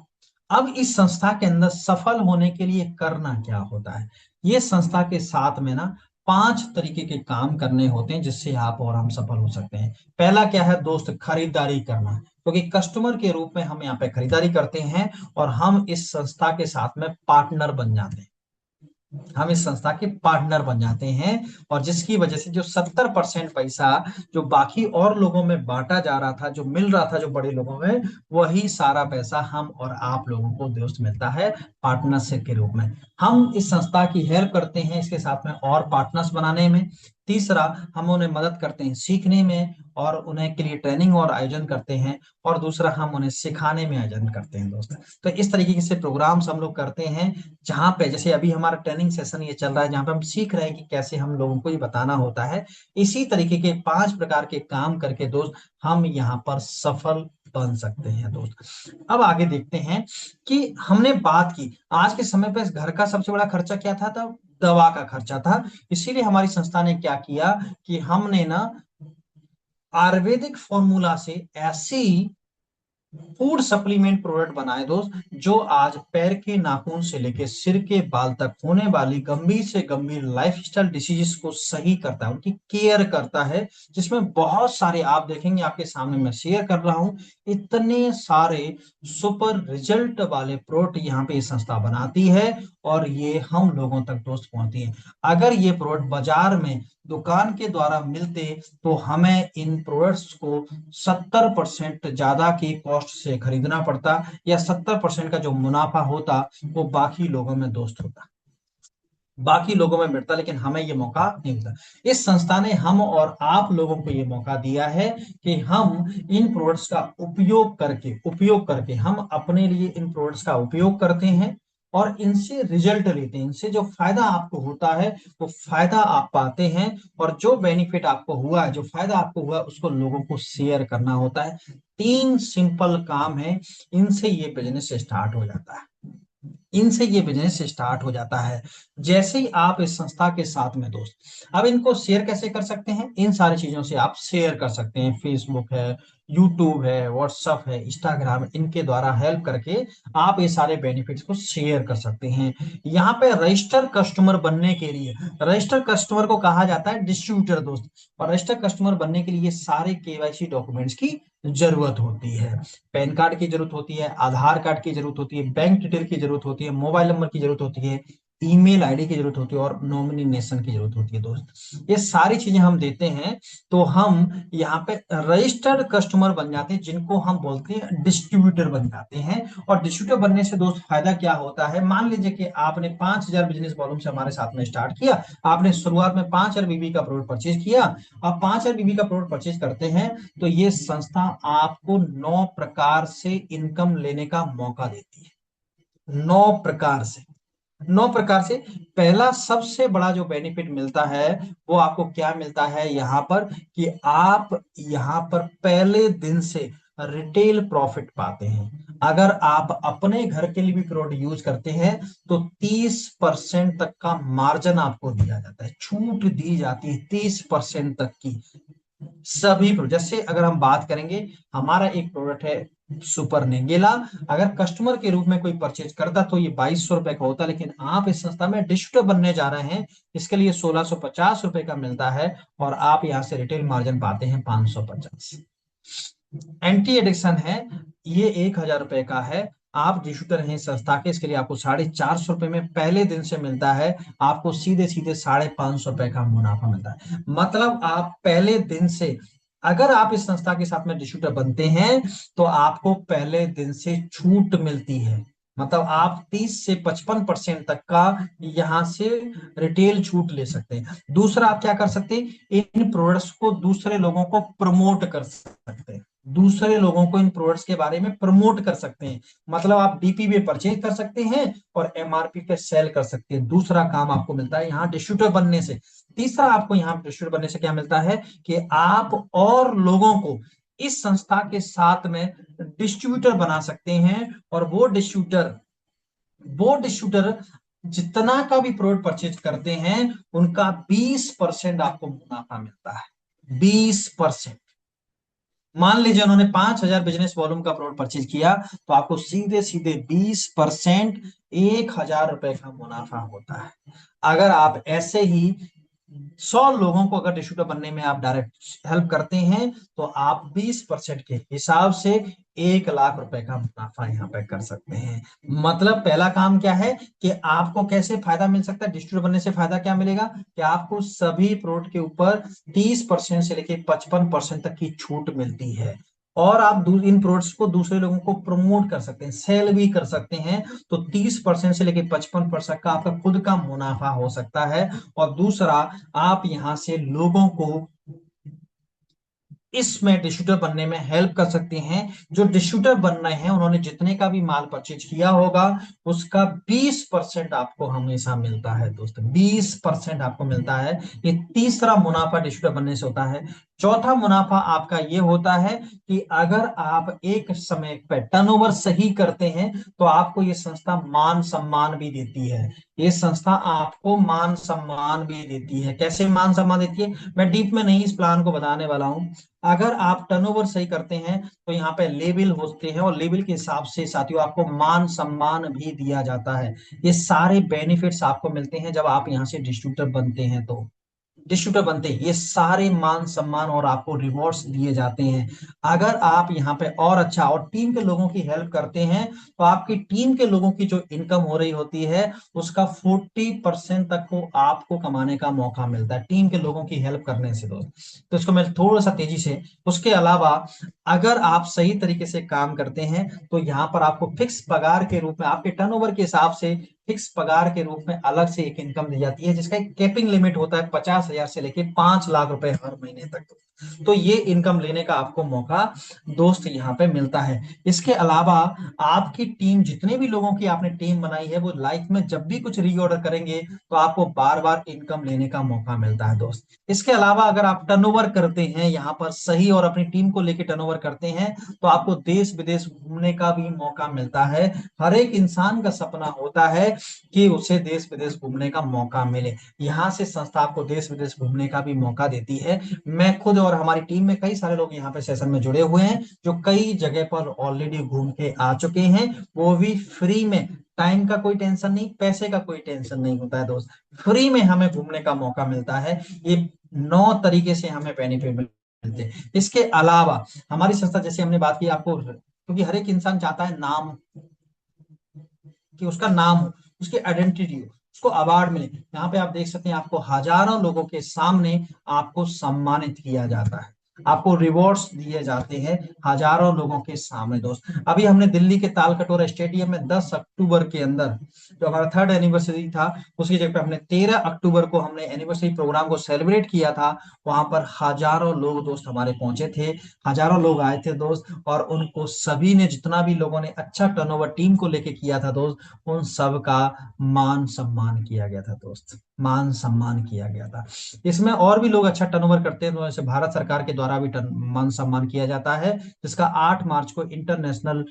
अब इस संस्था के अंदर सफल होने के लिए करना क्या होता है? ये संस्था के साथ में ना 5 तरीके के काम करने होते हैं, जिससे आप और हम सफल हो सकते हैं। पहला क्या है दोस्त? खरीदारी करना, क्योंकि कस्टमर के रूप में हम यहाँ पे खरीदारी करते हैं, और हम इस संस्था के साथ में पार्टनर बन जाते हैं। हम इस संस्था के पार्टनर बन जाते हैं, और जिसकी वजह से जो 70% पैसा जो बाकी और लोगों में बांटा जा रहा था, जो मिल रहा था जो बड़े लोगों में, वही सारा पैसा हम और आप लोगों को दोस्त मिलता है पार्टनरशिप के रूप में। हम इस संस्था की हेल्प करते हैं इसके साथ में और पार्टनर्स बनाने में। तीसरा, हम उन्हें मदद करते हैं सीखने में, और उन्हें के लिए ट्रेनिंग और आयोजन करते हैं। और दूसरा, हम उन्हें सिखाने में आयोजन करते हैं दोस्त। तो इस तरीके से प्रोग्राम्स हम लोग करते हैं, जहां पे जैसे अभी हमारा ट्रेनिंग सेशन ये चल रहा है, जहां पे हम सीख रहे हैं कि कैसे हम लोगों को ये बताना होता है। इसी तरीके के 5 प्रकार के काम करके दोस्त हम यहाँ पर सफल बन सकते हैं दोस्त। अब आगे देखते हैं कि हमने बात की आज के समय पे इस घर का सबसे बड़ा खर्चा क्या था, तो दवा का खर्चा था। इसीलिए हमारी संस्था ने क्या किया कि हमने ना आयुर्वेदिक फॉर्मूला से ऐसी फूड सप्लीमेंट प्रोडक्ट बनाए दोस्त, जो आज पैर के नाखून से लेकर सिर के बाल तक होने वाली गंभीर से गंभीर लाइफस्टाइल डिसीजेस को सही करता है, उनकी केयर करता है। जिसमें बहुत सारे आप देखेंगे, आपके सामने मैं शेयर कर रहा हूं, इतने सारे सुपर रिजल्ट वाले प्रोडक्ट यहाँ पे ये संस्था बनाती है, और ये हम लोगों तक दोस्त पहुंचती है। अगर ये प्रोडक्ट बाजार में दुकान के द्वारा मिलते, तो हमें इन प्रोडक्ट्स को 70% ज्यादा की कॉस्ट से खरीदना पड़ता, या 70% का जो मुनाफा होता वो बाकी लोगों में दोस्त होता, बाकी लोगों में मिलता, लेकिन हमें ये मौका नहीं मिलता। इस संस्था ने हम और आप लोगों को ये मौका दिया है कि हम इन प्रोडक्ट्स का उपयोग करके हम अपने लिए इन प्रोडक्ट्स का उपयोग करते हैं, और इनसे रिजल्ट लेते हैं। इनसे जो फायदा आपको होता है वो फायदा आप पाते हैं, और जो बेनिफिट आपको हुआ है, जो फायदा आपको हुआ है, उसको लोगों को शेयर करना होता है। 3 सिंपल काम है, इनसे ये बिजनेस स्टार्ट हो जाता है। इनसे ये बिजनेस स्टार्ट हो जाता है। जैसे ही आप इस संस्था के साथ में दोस्त, अब इनको शेयर कैसे कर सकते हैं, इन सारी चीजों से आप शेयर कर सकते हैं। फेसबुक है, यूट्यूब है, व्हाट्सअप है, इंस्टाग्राम, इनके द्वारा हेल्प करके आप ये सारे बेनिफिट्स को शेयर कर सकते हैं। यहाँ पे रजिस्टर कस्टमर बनने के लिए, रजिस्टर कस्टमर को कहा जाता है डिस्ट्रीब्यूटर दोस्त, और रजिस्टर कस्टमर बनने के लिए सारे केवाईसी डॉक्यूमेंट्स की जरूरत होती है। पैन कार्ड की जरूरत होती है, आधार कार्ड की जरूरत होती है, बैंक डिटेल की जरूरत होती है, मोबाइल नंबर की जरूरत होती है, ईमेल आईडी की जरूरत होती है, और नॉमिनेशन की जरूरत होती है दोस्त। ये सारी चीजें हम देते हैं, तो हम यहाँ पे रजिस्टर्ड कस्टमर बन जाते हैं, जिनको हम बोलते हैं डिस्ट्रीब्यूटर बन जाते हैं। और डिस्ट्रीब्यूटर बनने से दोस्त फायदा क्या होता है, मान लीजिए कि आपने 5,000 बिजनेस वॉल्यूम से हमारे साथ में स्टार्ट किया। आपने शुरुआत में 5,000 बीबी का प्रोडक्ट परचेज किया। आप 5,000 बीबी का प्रोडक्ट परचेज करते हैं, तो ये संस्था आपको 9 प्रकार से इनकम लेने का मौका देती है। 9 प्रकार से पहला सबसे बड़ा जो बेनिफिट मिलता है, वो आपको क्या मिलता है यहाँ पर, कि आप यहाँ पर पहले दिन से रिटेल प्रॉफिट पाते हैं। अगर आप अपने घर के लिए भी प्रोडक्ट यूज करते हैं, तो 30% तक का मार्जिन आपको दिया जाता है, छूट दी जाती है 30% तक की सभी प्रोडक्ट। जैसे अगर हम बात करेंगे, हमारा एक प्रोडक्ट है सुपर नेंगेला, अगर कस्टमर के रूप में कोई परचेज करता तो ये 2,200 रुपए का होता, लेकिन आप इस संस्था में डिस्ट्रीब्यूटर बनने जा रहे हैं, इसके लिए 1,650 रुपए का मिलता है, और आप यहाँ से रिटेल मार्जिन पाते हैं 550। एंटी एडिक्शन है, ये 1,000 रुपए का है। आप डिस्ट्रीब्यूटर हैं संस्था के, इसके लिए आपको 450 रुपए में पहले दिन से मिलता है। आपको सीधे सीधे 550 रुपए का मुनाफा मिलता है। मतलब आप पहले दिन से, अगर आप इस संस्था के साथ में डिस्ट्रीब्यूटर बनते हैं, तो आपको पहले दिन से छूट मिलती है। मतलब आप 30 से 55% तक का यहां से रिटेल छूट ले सकते हैं। दूसरा, आप क्या कर सकते हैं, इन प्रोडक्ट्स को दूसरे लोगों को प्रमोट कर सकते हैं, दूसरे लोगों को इन प्रोडक्ट्स के बारे में प्रमोट कर सकते हैं। मतलब आप डीपी पे परचेज कर सकते हैं और एमआरपी पे सेल कर सकते हैं। दूसरा काम आपको मिलता है यहाँ डिस्ट्रीब्यूटर बनने से। तीसरा, आपको यहाँ डिस्ट्रीब्यूटर बनने से क्या मिलता है, कि आप और लोगों को इस संस्था के साथ में डिस्ट्रीब्यूटर बना सकते हैं, और वो डिस्ट्रीब्यूटर जितना का भी प्रोडक्ट परचेज करते हैं, उनका 20% आपको मुनाफा मिलता है। 20%। मान लीजिए उन्होंने 5,000 बिजनेस वॉल्यूम का प्रोडक्ट परचेज किया, तो आपको सीधे सीधे 20% 1,000 रुपए का मुनाफा होता है। अगर आप ऐसे ही 100 लोगों को अगर डिस्ट्रीब्यूटर बनने में आप डायरेक्ट हेल्प करते हैं, तो आप 20% के हिसाब से 1,00,000 रुपए का मुनाफा यहाँ पे कर सकते हैं। मतलब पहला काम क्या है, कि आपको कैसे फायदा मिल सकता है, डिस्ट्रीब्यूटर बनने से फायदा क्या मिलेगा, कि आपको सभी प्रोडक्ट के ऊपर 30% से लेके 55% तक की छूट मिलती है, और आप इन प्रोडक्ट्स को दूसरे लोगों को प्रमोट कर सकते हैं, सेल भी कर सकते हैं। तो 30% से लेके 55% का आपका खुद का मुनाफा हो सकता है। और दूसरा, आप यहां से लोगों को इसमें डिस्ट्रीब्यूटर बनने में हेल्प कर सकते हैं। जो डिस्ट्रीब्यूटर बन रहे हैं, उन्होंने जितने का भी माल परचेज किया होगा, उसका 20% आपको हमेशा मिलता है दोस्त, 20% आपको मिलता है। ये तीसरा मुनाफा डिस्ट्रीब्यूटर बनने से होता है। चौथा मुनाफा आपका ये होता है कि अगर आप एक समय पर टर्नओवर सही करते हैं तो आपको ये संस्था मान सम्मान भी देती है। ये संस्था आपको मान सम्मान भी देती है। कैसे मान सम्मान देती है, मैं डीप में नहीं इस प्लान को बताने वाला हूं। अगर आप टर्नओवर सही करते हैं तो यहाँ पे लेवल होते हैं, और लेवल के हिसाब से साथियों आपको मान सम्मान भी दिया जाता है। ये सारे बेनिफिट्स आपको मिलते हैं जब आप यहाँ से डिस्ट्रीब्यूटर बनते हैं। तो डिस्ट्रीब्यूटर बनते हैं ये सारे मान सम्मान और आपको रिवॉर्ड्स दिए जाते हैं। अगर आप यहाँ पे और अच्छा और टीम के लोगों की हेल्प करते हैं तो आपकी टीम के लोगों की जो इनकम हो रही होती है उसका 40% तक को आपको कमाने का मौका मिलता है टीम के लोगों की हेल्प करने से दोस्त। तो इसको मैं थोड़ा सा तेजी से, उसके अलावा अगर आप सही तरीके से काम करते हैं तो यहाँ पर आपको फिक्स पगार के रूप में आपके टर्नओवर के हिसाब से फिक्स पगार के रूप में अलग से एक इनकम दी जाती है, जिसका एक कैपिंग लिमिट होता है 50,000 से लेके 5 लाख रुपए हर महीने तक। तो ये इनकम लेने का आपको मौका दोस्त यहाँ पे मिलता है। इसके अलावा आपकी टीम, जितने भी लोगों की आपने टीम बनाई है, वो लाइफ में जब भी कुछ रीऑर्डर करेंगे तो आपको बार बार इनकम लेने का मौका मिलता है दोस्त। इसके अलावा अगर आप टर्नओवर करते हैं यहाँ पर सही और अपनी टीम को लेकर टर्नओवर करते हैं तो आपको देश विदेश घूमने का भी मौका मिलता है। हर एक इंसान का सपना होता है कि उसे देश विदेश घूमने का मौका मिले। यहाँ से संस्था आपको देश विदेश घूमने का भी मौका देती है। मैं खुद और हमारी टीम में कई सारे लोग यहाँ पे सेशन में जुड़े हुए हैं जो कई जगह पर ऑलरेडी घूम के आ चुके हैं, वो भी फ्री में। टाइम का कोई टेंशन नहीं, पैसे का कोई टेंशन नहीं होता है दोस्त, फ्री में हमें घूमने का मौका मिलता है। ये 9 तरीके से हमें बेनिफिट मिलते हैं। इसके अलावा हमारी संस्था, जैसे हमने बात की आपको, क्योंकि हर एक इंसान चाहता है नाम, कि उसका नाम हो, उसकी आइडेंटिटी हो, उसको अवार्ड मिले। यहाँ पे आप देख सकते हैं आपको हजारों लोगों के सामने आपको सम्मानित किया जाता है, आपको रिवॉर्ड्स दिए जाते हैं हजारों लोगों के सामने दोस्त। अभी हमने दिल्ली के तालकटोरा स्टेडियम में 10 अक्टूबर के अंदर जो हमारा 3rd एनिवर्सरी था, उसकी जगह पे हमने 13 अक्टूबर को हमने एनिवर्सरी प्रोग्राम को सेलिब्रेट किया था। वहां पर हजारों लोग दोस्त हमारे पहुंचे थे, हजारों लोग आए थे दोस्त, और उनको सभी ने, जितना भी लोगों ने अच्छा टर्नओवर टीम को लेके किया था दोस्त, उन सब का मान सम्मान किया गया था दोस्त, मान सम्मान किया गया था। इसमें और भी लोग अच्छा टर्नओवर करते हैं तो जैसे भारत सरकार के द्वारा भी मान सम्मान किया जाता है, जिसका 8 मार्च को इंटरनेशनल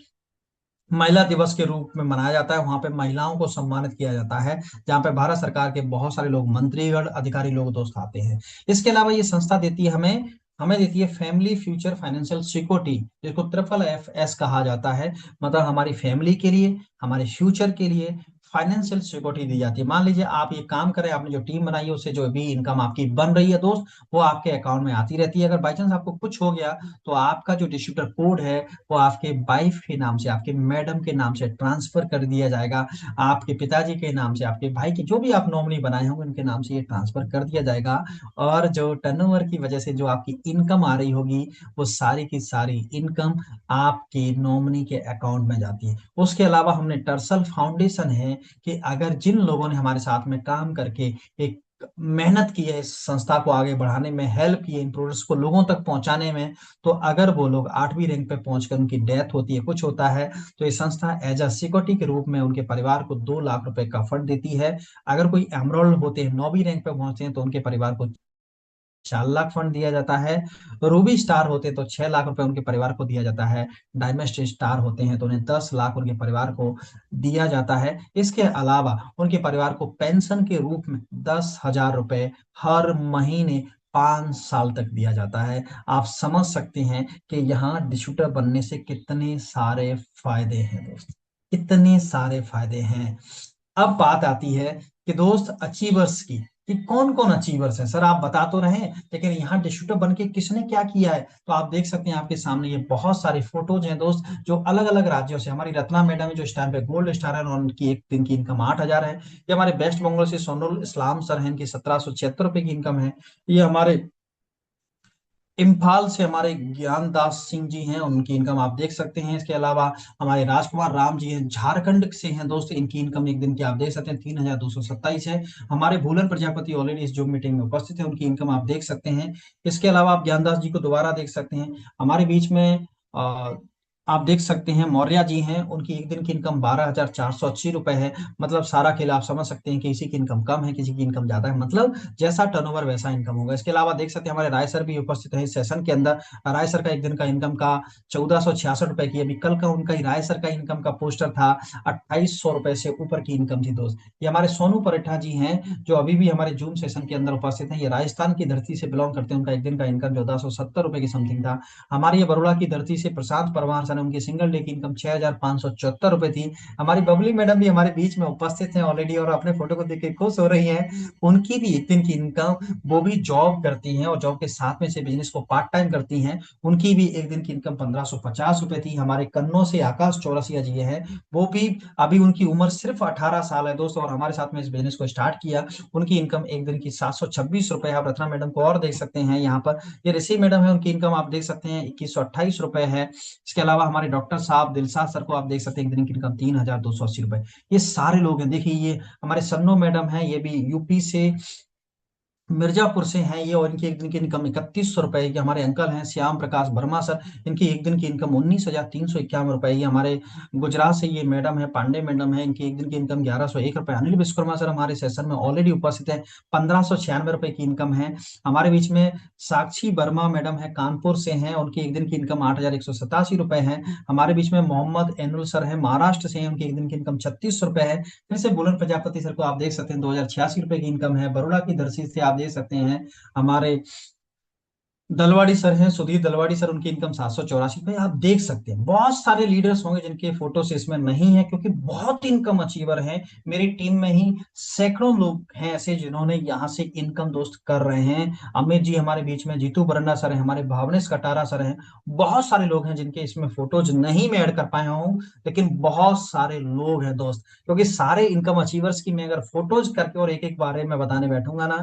महिला दिवस के रूप में मनाया जाता है। वहां पे महिलाओं को सम्मानित किया जाता है, जहां पे भारत सरकार के बहुत सारे लोग, मंत्रीगण, अधिकारी लोग दोस्त आते हैं। इसके अलावा ये संस्था देती है हमें हमें देती है फैमिली फ्यूचर फाइनेंशियल सिक्योरिटी, जिसको FFS कहा जाता है। मतलब हमारी फैमिली के लिए, हमारे फ्यूचर के लिए फाइनेंशियल सिक्योरिटी दी जाती है। मान लीजिए आप ये काम करें, आपने जो टीम बनाई है उससे जो भी इनकम आपकी बन रही है दोस्त, वो आपके अकाउंट में आती रहती है। अगर बाई चांस आपको कुछ हो गया तो आपका जो डिस्ट्रीब्यूटर कोड है वो आपके वाइफ के नाम से, आपके मैडम के नाम से ट्रांसफर कर दिया जाएगा, आपके पिताजी के नाम से, आपके भाई के, जो भी आप नॉमिनी बनाए होंगे उनके नाम से ये ट्रांसफर कर दिया जाएगा। और जो टर्नओवर की वजह से जो आपकी इनकम आ रही होगी, वो सारी की सारी इनकम आपके नॉमिनी के अकाउंट में जाती है। उसके अलावा हमने टर्सल फाउंडेशन है कि अगर जिन लोगों ने हमारे साथ में काम करके एक मेहनत की है इस संस्था को आगे बढ़ाने में, हेल्प की है इन प्रोडक्ट्स को लोगों तक पहुंचाने में, तो अगर वो लोग 8वीं रैंक पे पहुंचकर उनकी डेथ होती है, कुछ होता है, तो ये संस्था एज अ सिक्योरिटी के रूप में उनके परिवार को 2 लाख रुपए का फंड देती है। अगर कोई एमरोल्ड होते हैं, 9वीं रैंक पे पहुंचते हैं, तो उनके परिवार को 4 लाख फंड दिया जाता है। रूबी स्टार होते तो 6 लाख रुपए उनके परिवार को दिया जाता है। डायमंड स्टार होते हैं तो उन्हें 10 लाख उनके परिवार को दिया जाता है। इसके अलावा उनके परिवार को पेंशन के रूप में 10,000 रुपए हर महीने 5 साल तक दिया जाता है। आप समझ सकते हैं कि यहाँ डिस्ट्रीब्यूटर बनने से कितने सारे फायदे हैं दोस्त, कितने सारे फायदे हैं। अब बात आती है कि दोस्त अचीवर्स की, कि कौन कौन अचीवर्स हैं। सर आप बता तो रहे हैं, लेकिन यहाँ डिस्ट्रीब्यूटर बन के किसने क्या किया है, तो आप देख सकते हैं आपके सामने ये बहुत सारी फोटोज हैं दोस्त, जो अलग अलग राज्यों से। हमारी रत्ना मैडम है जो इस टाइम पे गोल्ड स्टार है और उनकी एक दिन की इनकम 8,000 है। ये हमारे वेस्ट बंगाल से सोनुल इस्लाम सर हैं, इनकी 1776 रुपए की इनकम है। ये हमारे इम्फाल से हमारे ज्ञानदास सिंह जी हैं, उनकी इनकम आप देख सकते हैं। इसके अलावा हमारे राजकुमार राम जी हैं, झारखंड से हैं दोस्त, इनकी इनकम एक दिन की आप देख सकते हैं 3,227 है। हमारे भूलन प्रजापति ऑलरेडी इस जूम मीटिंग में उपस्थित है, उनकी इनकम आप देख सकते हैं। इसके अलावा आप ज्ञानदास जी को दोबारा देख सकते हैं। हमारे बीच में आप देख सकते हैं मौर्य जी हैं, उनकी एक दिन की इनकम 12,480 रुपए है। मतलब सारा खेल आप समझ सकते हैं कि किसी की इनकम कम है, किसी की इनकम ज्यादा है, मतलब जैसा टर्नओवर वैसा इनकम होगा। इसके अलावा देख सकते हैं हमारे राय सर भी उपस्थित है इस सेशन के अंदर। राय सर का एक दिन का इनकम का 1466 रुपए की, अभी कल का उनका ही राय सर का इनकम का पोस्टर था, 2800 रुपए से ऊपर की इनकम थी दोस्त। ये हमारे सोनू परिठा जी हैं, जो अभी भी हमारे जूम सेशन के अंदर उपस्थित हैं। ये राजस्थान की धरती से बिलोंग करते हैं, उनका एक दिन का इनकम 1470 रुपए की समथिंग था। हमारी ये बड़ौदा की धरती से प्रशांत परमार सर, उनकी सिंगल डे की इनकम 6,574 रुपए थी। हमारी बबली मैडम भी हमारे बीच में उपस्थित हैं ऑलरेडी, और अपने फोटो को देख के खुश हो रही हैं। उनकी भी एक दिन की इनकम, वो भी जॉब करती हैं और जॉब के साथ में से बिजनेस को पार्ट टाइम करती हैं, उनकी भी एक दिन की इनकम 1,550 रुपए थी। हमारे कन्नौज से आकाश चौरसिया जी हैं, वो भी अभी उनकी उम्र सिर्फ 18 साल है दोस्तों, और हमारे साथ में इस बिजनेस को स्टार्ट किया। उनकी इनकम एक दिन की 726 रुपए है। आप रत्ना मैडम को और देख सकते हैं यहाँ पर, ये ऋषि मैडम है, उनकी इनकम आप देख सकते हैं 2128 रुपए है। इसके अलावा हमारे डॉक्टर साहब दिलसाद सर को आप देख सकते हैं एक दिन की इनकम 3,280 रुपए। ये सारे लोग हैं। देखिए ये हमारे सन्नो मैडम है, ये भी यूपी से मिर्जापुर से हैं ये, और इनकी एक दिन की इनकम 3100 रुपए की। हमारे अंकल हैं श्याम प्रकाश वर्मा सर, इनकी एक दिन की इनकम 19,391 रुपए। ये हमारे गुजरात से ये मैडम है, पांडे मैडम है, इनकी एक दिन की इनकम 1101 रुपए। अनिल विश्वकर्मा सर हमारे सेशन में ऑलरेडी उपस्थित है, 1596 रुपए की इनकम है। हमारे बीच में साक्षी वर्मा मैडम है, कानपुर से हैं, उनकी एक दिन की इनकम 8,187 रुपए है। हमारे बीच में मोहम्मद एनुल सर है, महाराष्ट्र से हैं, उनकी एक दिन की इनकम 3600 रुपए है। फिर से बुलन प्रजापति सर को आप देख सकते हैं, 2,086 रुपए की इनकम है। बड़ौदा की धरती से आप देख सकते हैं हमारे दलवाड़ी सर हैं, सुधीर दलवाड़ी सर, उनकी इनकम 784 रुपए। आप देख सकते हैं बहुत सारे लीडर्स होंगे जिनके फोटोस इसमें नहीं है, क्योंकि बहुत इनकम अचीवर हैं। मेरी टीम में ही सैकड़ों लोग हैं ऐसे जिन्होंने यहाँ से इनकम दोस्त कर रहे हैं। अमित जी हमारे बीच में, जीतू बरन्ना सर हैं, हमारे भावनेश कटारा सर हैं। बहुत सारे लोग हैं जिनके इसमें फोटोज नहीं मैं ऐड कर पाया हूँ, लेकिन बहुत सारे लोग हैं दोस्त। क्योंकि सारे इनकम अचीवर्स की मैं अगर फोटोज करके और एक एक बारे में बताने बैठूंगा ना,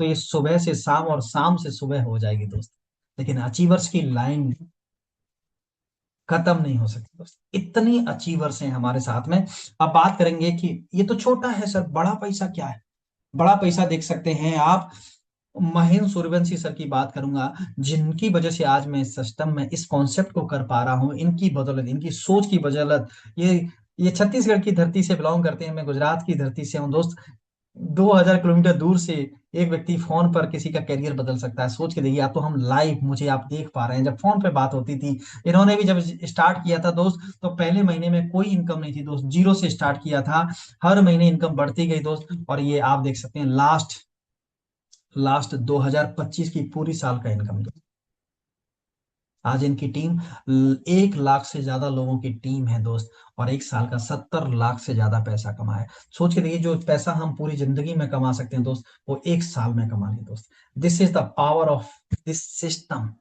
तो ये सुबह से शाम और शाम से सुबह हो जाएगी दोस्त। लेकिन अचीवर्स की लाइन खत्म नहीं हो सकती दोस्त, इतनी अचीवर्स हैं हमारे साथ में। अब बात करेंगे कि ये तो छोटा है सर, बड़ा पैसा क्या है। बड़ा पैसा देख सकते हैं आप, महेंद्र सूर्यवंशी सर की बात करूंगा, जिनकी वजह से आज मैं इस सिस्टम में इस कॉन्सेप्ट को कर पा रहा हूं। इनकी बदौलत, इनकी सोच की बदौलत, ये छत्तीसगढ़ की धरती से बिलोंग करते हैं, मैं गुजरात की धरती से हूँ दोस्त। 2,000 किलोमीटर दूर से एक व्यक्ति फोन पर किसी का करियर बदल सकता है, सोच के देखिए आप। तो हम लाइव, मुझे आप देख पा रहे हैं, जब फोन पे बात होती थी, इन्होंने भी जब स्टार्ट किया था दोस्त, तो पहले महीने में कोई इनकम नहीं थी दोस्त, जीरो से स्टार्ट किया था। हर महीने इनकम बढ़ती गई दोस्त, और ये आप देख सकते हैं लास्ट लास्ट 2025 की पूरी साल का इनकम। आज इनकी टीम 1 लाख से ज्यादा लोगों की टीम है दोस्त, और एक साल का 70 लाख से ज्यादा पैसा कमाया। सोच के देखिए, जो पैसा हम पूरी जिंदगी में कमा सकते हैं दोस्त, वो एक साल में कमा लिए दोस्त। This is the power of this system.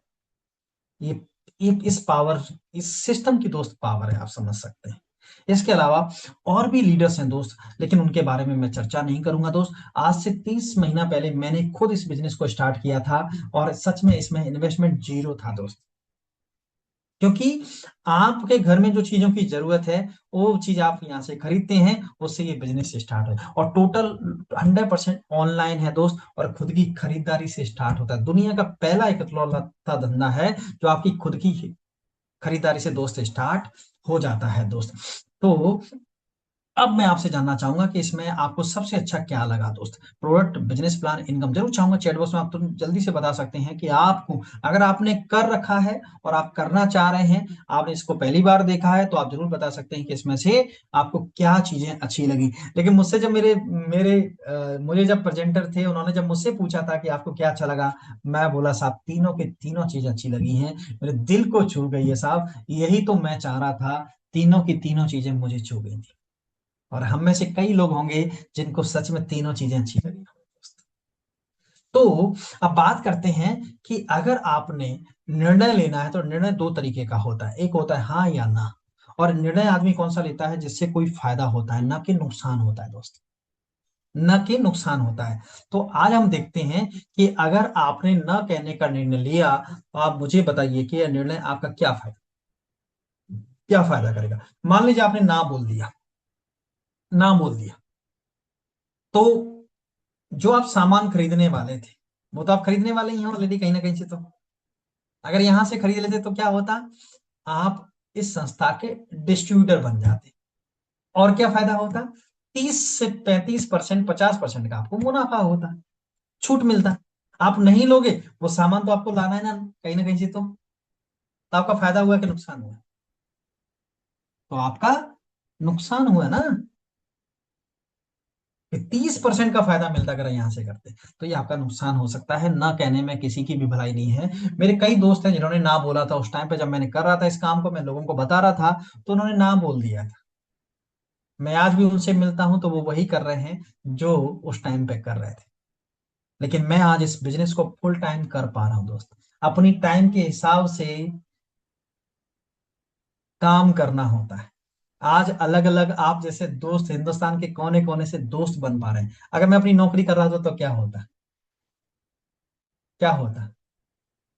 ये इस पावर, इस सिस्टम की दोस्त पावर है, आप समझ सकते हैं। इसके अलावा और भी लीडर्स हैं दोस्त, लेकिन उनके बारे में मैं चर्चा नहीं करूंगा दोस्त। आज से 30 महीना पहले मैंने खुद इस बिजनेस को स्टार्ट किया था, और सच में इसमें इन्वेस्टमेंट जीरो था दोस्त। क्योंकि आपके घर में जो चीजों की जरूरत है, वो चीज आप यहाँ से खरीदते हैं, उससे ये बिजनेस स्टार्ट है। और टोटल 100% ऑनलाइन है दोस्त, और खुद की खरीदारी से स्टार्ट होता है। दुनिया का पहला इकलौता धंधा है जो आपकी खुद की खरीदारी से दोस्त स्टार्ट हो जाता है दोस्त। तो अब मैं आपसे जानना चाहूंगा कि इसमें आपको सबसे अच्छा क्या लगा दोस्त, प्रोडक्ट, बिजनेस प्लान, इनकम। जरूर चाहूंगा चैट बॉक्स में आप तुम जल्दी से बता सकते हैं कि आपको, अगर आपने कर रखा है और आप करना चाह रहे हैं, आपने इसको पहली बार देखा है, तो आप जरूर बता सकते हैं कि इसमें से आपको क्या चीजें अच्छी लगी। लेकिन मुझसे जब मेरे मेरे मुझे जब प्रेजेंटर थे, उन्होंने जब मुझसे पूछा था कि आपको क्या अच्छा लगा, मैं बोला साहब तीनों के तीनों चीज अच्छी लगी हैं, मेरे दिल को छू गई है साहब। यही तो मैं चाह रहा था, तीनों की तीनों चीजें मुझे छू गई थी। और हम में से कई लोग होंगे जिनको सच में तीनों चीजें अच्छी लगी। तो अब बात करते हैं कि अगर आपने निर्णय लेना है, तो निर्णय दो तरीके का होता है, एक होता है हाँ या ना। और निर्णय आदमी कौन सा लेता है, जिससे कोई फायदा होता है, ना कि नुकसान होता है दोस्त, न कि नुकसान होता है। तो आज हम देखते हैं कि अगर आपने न कहने का निर्णय लिया, तो आप मुझे बताइए कि यह निर्णय आपका क्या फायदा करेगा। मान लीजिए आपने ना बोल दिया, ना बोल दिया, तो जो आप सामान खरीदने वाले थे, वो तो आप खरीदने वाले ही हैं ऑलरेडी कहीं ना कहीं से। तो अगर यहां से खरीद लेते तो क्या होता, आप इस संस्था के डिस्ट्रीब्यूटर बन जाते। और क्या फायदा होता? 30 से 35%, 50% का आपको मुनाफा होता, छूट मिलता। आप नहीं लोगे, वो सामान तो आपको लाना है ना कहीं से तो आपका फायदा हुआ कि नुकसान हुआ? तो आपका नुकसान हुआ ना, कि 30% का फायदा मिलता अगर यहाँ से करते, तो ये आपका नुकसान हो सकता है। ना कहने में किसी की भी भलाई नहीं है। मेरे कई दोस्त हैं जिन्होंने ना बोला था उस टाइम पे, जब मैंने कर रहा था इस काम को, मैं लोगों को बता रहा था, तो उन्होंने ना बोल दिया था। मैं आज भी उनसे मिलता हूं तो वो वही कर रहे हैं जो उस टाइम पे कर रहे थे। लेकिन मैं आज इस बिजनेस को फुल टाइम कर पा रहा हूँ दोस्त। अपनी टाइम के हिसाब से काम करना होता है। आज अलग अलग आप जैसे दोस्त हिंदुस्तान के कोने कोने से दोस्त बन पा रहे हैं। अगर मैं अपनी नौकरी कर रहा था तो क्या होता? क्या होता?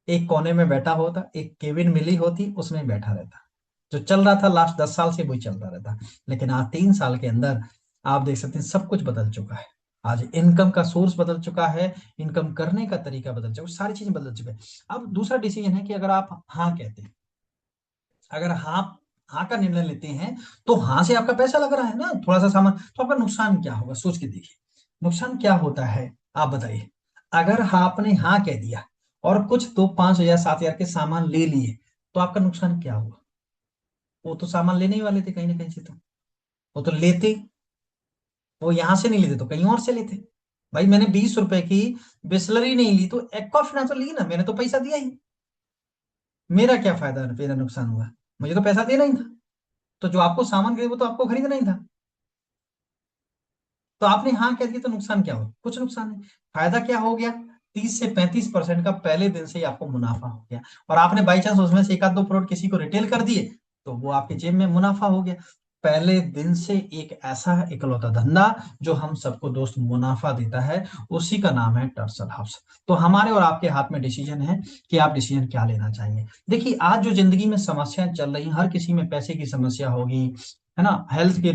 एक कोने में बैठा होता, एक केबिन मिली होती, उसमें बैठा रहता। जो चल रहा था लास्ट 10 साल से वही चलता रहता। लेकिन आज 3 साल के अंदर आप देख सकते हैं सब कुछ बदल चुका है। आज इनकम का सोर्स बदल चुका है, इनकम करने का तरीका बदल चुका है, सारी चीजें बदल चुकी है। अब दूसरा डिसीजन है कि अगर आप हाँ कहते हैं, अगर हाँ हाँ का निर्णय लेते हैं, तो हाँ से आपका पैसा लग रहा है ना थोड़ा सा सामान, तो आपका नुकसान क्या होगा सोच के देखिए। नुकसान क्या होता है आप बताइए? अगर हाँ आपने हाँ कह दिया और कुछ तो 5,000 7,000 के सामान ले लिए, तो आपका नुकसान क्या हुआ? वो तो सामान लेने ही वाले थे कहीं ना कहीं से, तो वो तो लेते, वो यहां से नहीं लेते तो कहीं और से लेते। भाई मैंने 20 रुपए की बिस्लरी नहीं ली तो एक्वा तो ली ना, मैंने तो पैसा दिया ही। मेरा क्या फायदा, मेरा नुकसान हुआ? मुझे तो पैसा देना ही था। तो जो आपको सामान खरीदे वो तो आपको खरीदना ही था। तो आपने हाँ कह दिया तो नुकसान क्या हो? कुछ नुकसान नहीं। फायदा क्या हो गया? 30 से 35% का पहले दिन से ही आपको मुनाफा हो गया। और आपने बाई चांस उसमें से एक आध दो प्रोडक्ट किसी को रिटेल कर दिए, तो वो आपके जेब में मुनाफा हो गया। पहले दिन से एक ऐसा इकलौता धंधा जो हम सबको दोस्त मुनाफा देता है, उसी का नाम है टर्सल हाउस। तो हमारे और आपके हाथ में डिसीजन है कि आप डिसीजन क्या लेना चाहेंगे। देखिए आज जो जिंदगी में समस्याएं चल रही हैं, हर किसी में पैसे की समस्या होगी, है ना, हेल्थ की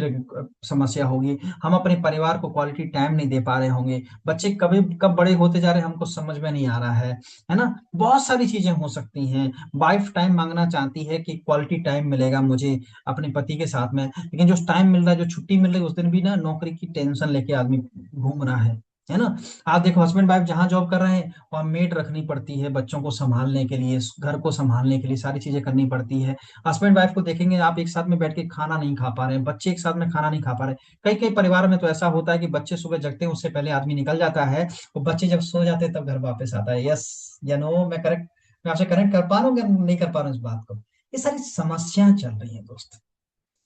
समस्या होगी, हम अपने परिवार को क्वालिटी टाइम नहीं दे पा रहे होंगे, बच्चे कभी कब बड़े होते जा रहे हैं हमको समझ में नहीं आ रहा है ना, बहुत सारी चीजें हो सकती हैं। वाइफ टाइम मांगना चाहती है कि क्वालिटी टाइम मिलेगा मुझे अपने पति के साथ में, लेकिन जो टाइम मिल रहा है, जो छुट्टी मिल रही है, उस दिन भी ना नौकरी की टेंशन लेके आदमी घूम रहा है ना। आप देखो हस्बैंड वाइफ जहाँ जॉब कर रहे हैं वहाँ मेड रखनी पड़ती है बच्चों को संभालने के लिए, घर को संभालने के लिए, सारी चीजें करनी पड़ती है। हस्बैंड वाइफ को देखेंगे आप एक साथ में बैठ के खाना नहीं खा पा रहे हैं, बच्चे एक साथ में खाना नहीं खा पा रहे। कई कई परिवार में तो ऐसा होता है कि बच्चे सुबह जगते हैं उससे पहले आदमी निकल जाता है, और बच्चे जब सो जाते हैं तब घर वापस आता है। यस या नो, मैं करेक्ट, मैं आपसे कनेक्ट कर पा रहा हूँ या नहीं कर पा रहा हूँ इस बात को? ये सारी समस्याएं चल रही हैं दोस्त।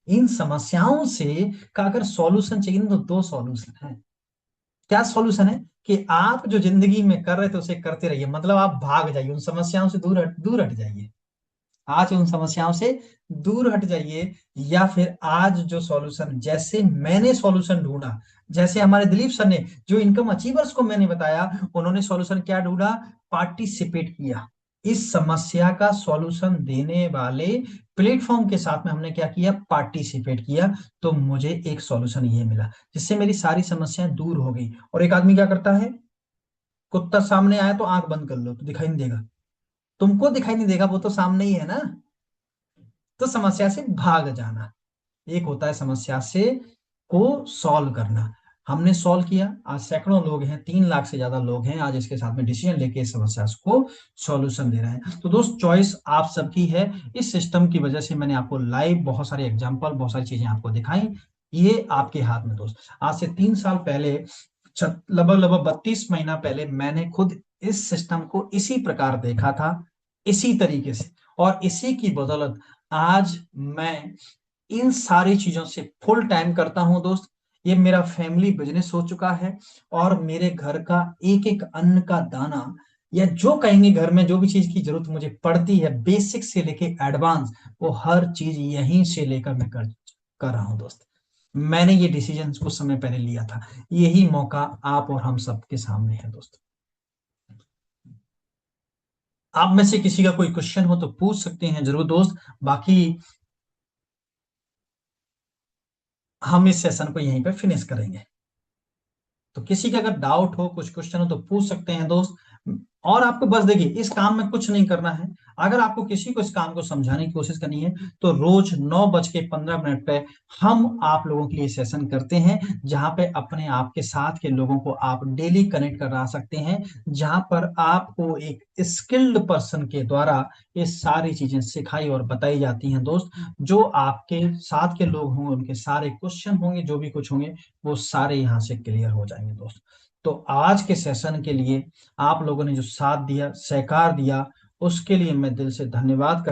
इन समस्याओं से का अगर सॉल्यूशन चाहिए ना, तो दो सॉल्यूशन है। क्या सॉल्यूशन है? कि आप जो जिंदगी में कर रहे थे उसे करते रहिए, मतलब आप भाग जाइए उन समस्याओं से, दूर हट जाइए। आज उन समस्याओं से दूर हट जाइए। या फिर आज जो सॉल्यूशन, जैसे मैंने सॉल्यूशन ढूंढा, जैसे हमारे दिलीप सर ने, जो इनकम अचीवर्स को मैंने बताया, उन्होंने सॉल्यूशन क्या ढूंढा? पार्टिसिपेट किया। इस समस्या का सॉल्यूशन देने वाले प्लेटफॉर्म के साथ में हमने क्या किया? पार्टिसिपेट किया। तो मुझे एक सॉल्यूशन ये मिला जिससे मेरी सारी समस्याएं दूर हो गई। और एक आदमी क्या करता है? कुत्ता सामने आया तो आंख बंद कर लो तो दिखाई नहीं देगा, तुमको दिखाई नहीं देगा, वो तो सामने ही है ना। तो समस्या से भाग जाना एक होता है, समस्या से को सॉल्व करना। हमने सॉल्व किया, आज सैकड़ों लोग हैं, 3 लाख से ज्यादा लोग हैं आज इसके साथ में डिसीजन लेके इस समस्या को सॉल्यूशन दे रहे हैं। तो दोस्त चॉइस आप सबकी है। इस सिस्टम की वजह से मैंने आपको लाइव बहुत सारे एग्जांपल, बहुत सारी चीजें आपको दिखाई। ये आपके हाथ में दोस्त। आज से 3 साल पहले, लगभग लगभग 32 महीना पहले, मैंने खुद इस सिस्टम को इसी प्रकार देखा था, इसी तरीके से। और इसी की बदौलत आज मैं इन सारी चीजों से फुल टाइम करता हूं दोस्त। ये मेरा फैमिली बिजनेस हो चुका है। और मेरे घर का एक एक अन्न का दाना, या जो कहेंगे घर में जो भी चीज की जरूरत मुझे पड़ती है, बेसिक से लेके एडवांस, वो हर चीज यहीं से लेकर मैं कर रहा हूं दोस्त। मैंने ये डिसीजन कुछ समय पहले लिया था। यही मौका आप और हम सबके सामने है दोस्त। आप में से किसी का कोई क्वेश्चन हो तो पूछ सकते हैं जरूर दोस्त। बाकी हम इस सेशन को यहीं पे फिनिश करेंगे। तो किसी का अगर डाउट हो, कुछ क्वेश्चन हो तो पूछ सकते हैं दोस्त। और आपको बस देखिए इस काम में कुछ नहीं करना है। अगर आपको किसी को इस काम को समझाने की कोशिश करनी है तो रोज 9:15 पे हम आप लोगों के लिए सेशन करते हैं, जहां पे अपने आप के साथ के लोगों को आप डेली कनेक्ट करा सकते हैं, जहां पर आपको एक स्किल्ड पर्सन के द्वारा ये सारी चीजें सिखाई और बताई जाती हैं दोस्त। जो आपके साथ के लोग होंगे उनके सारे क्वेश्चन होंगे, जो भी कुछ होंगे वो सारे यहाँ से क्लियर हो जाएंगे दोस्त। तो आज के सेशन के लिए आप लोगों ने जो साथ दिया, सहकार दिया, उसके लिए मैं दिल से धन्यवाद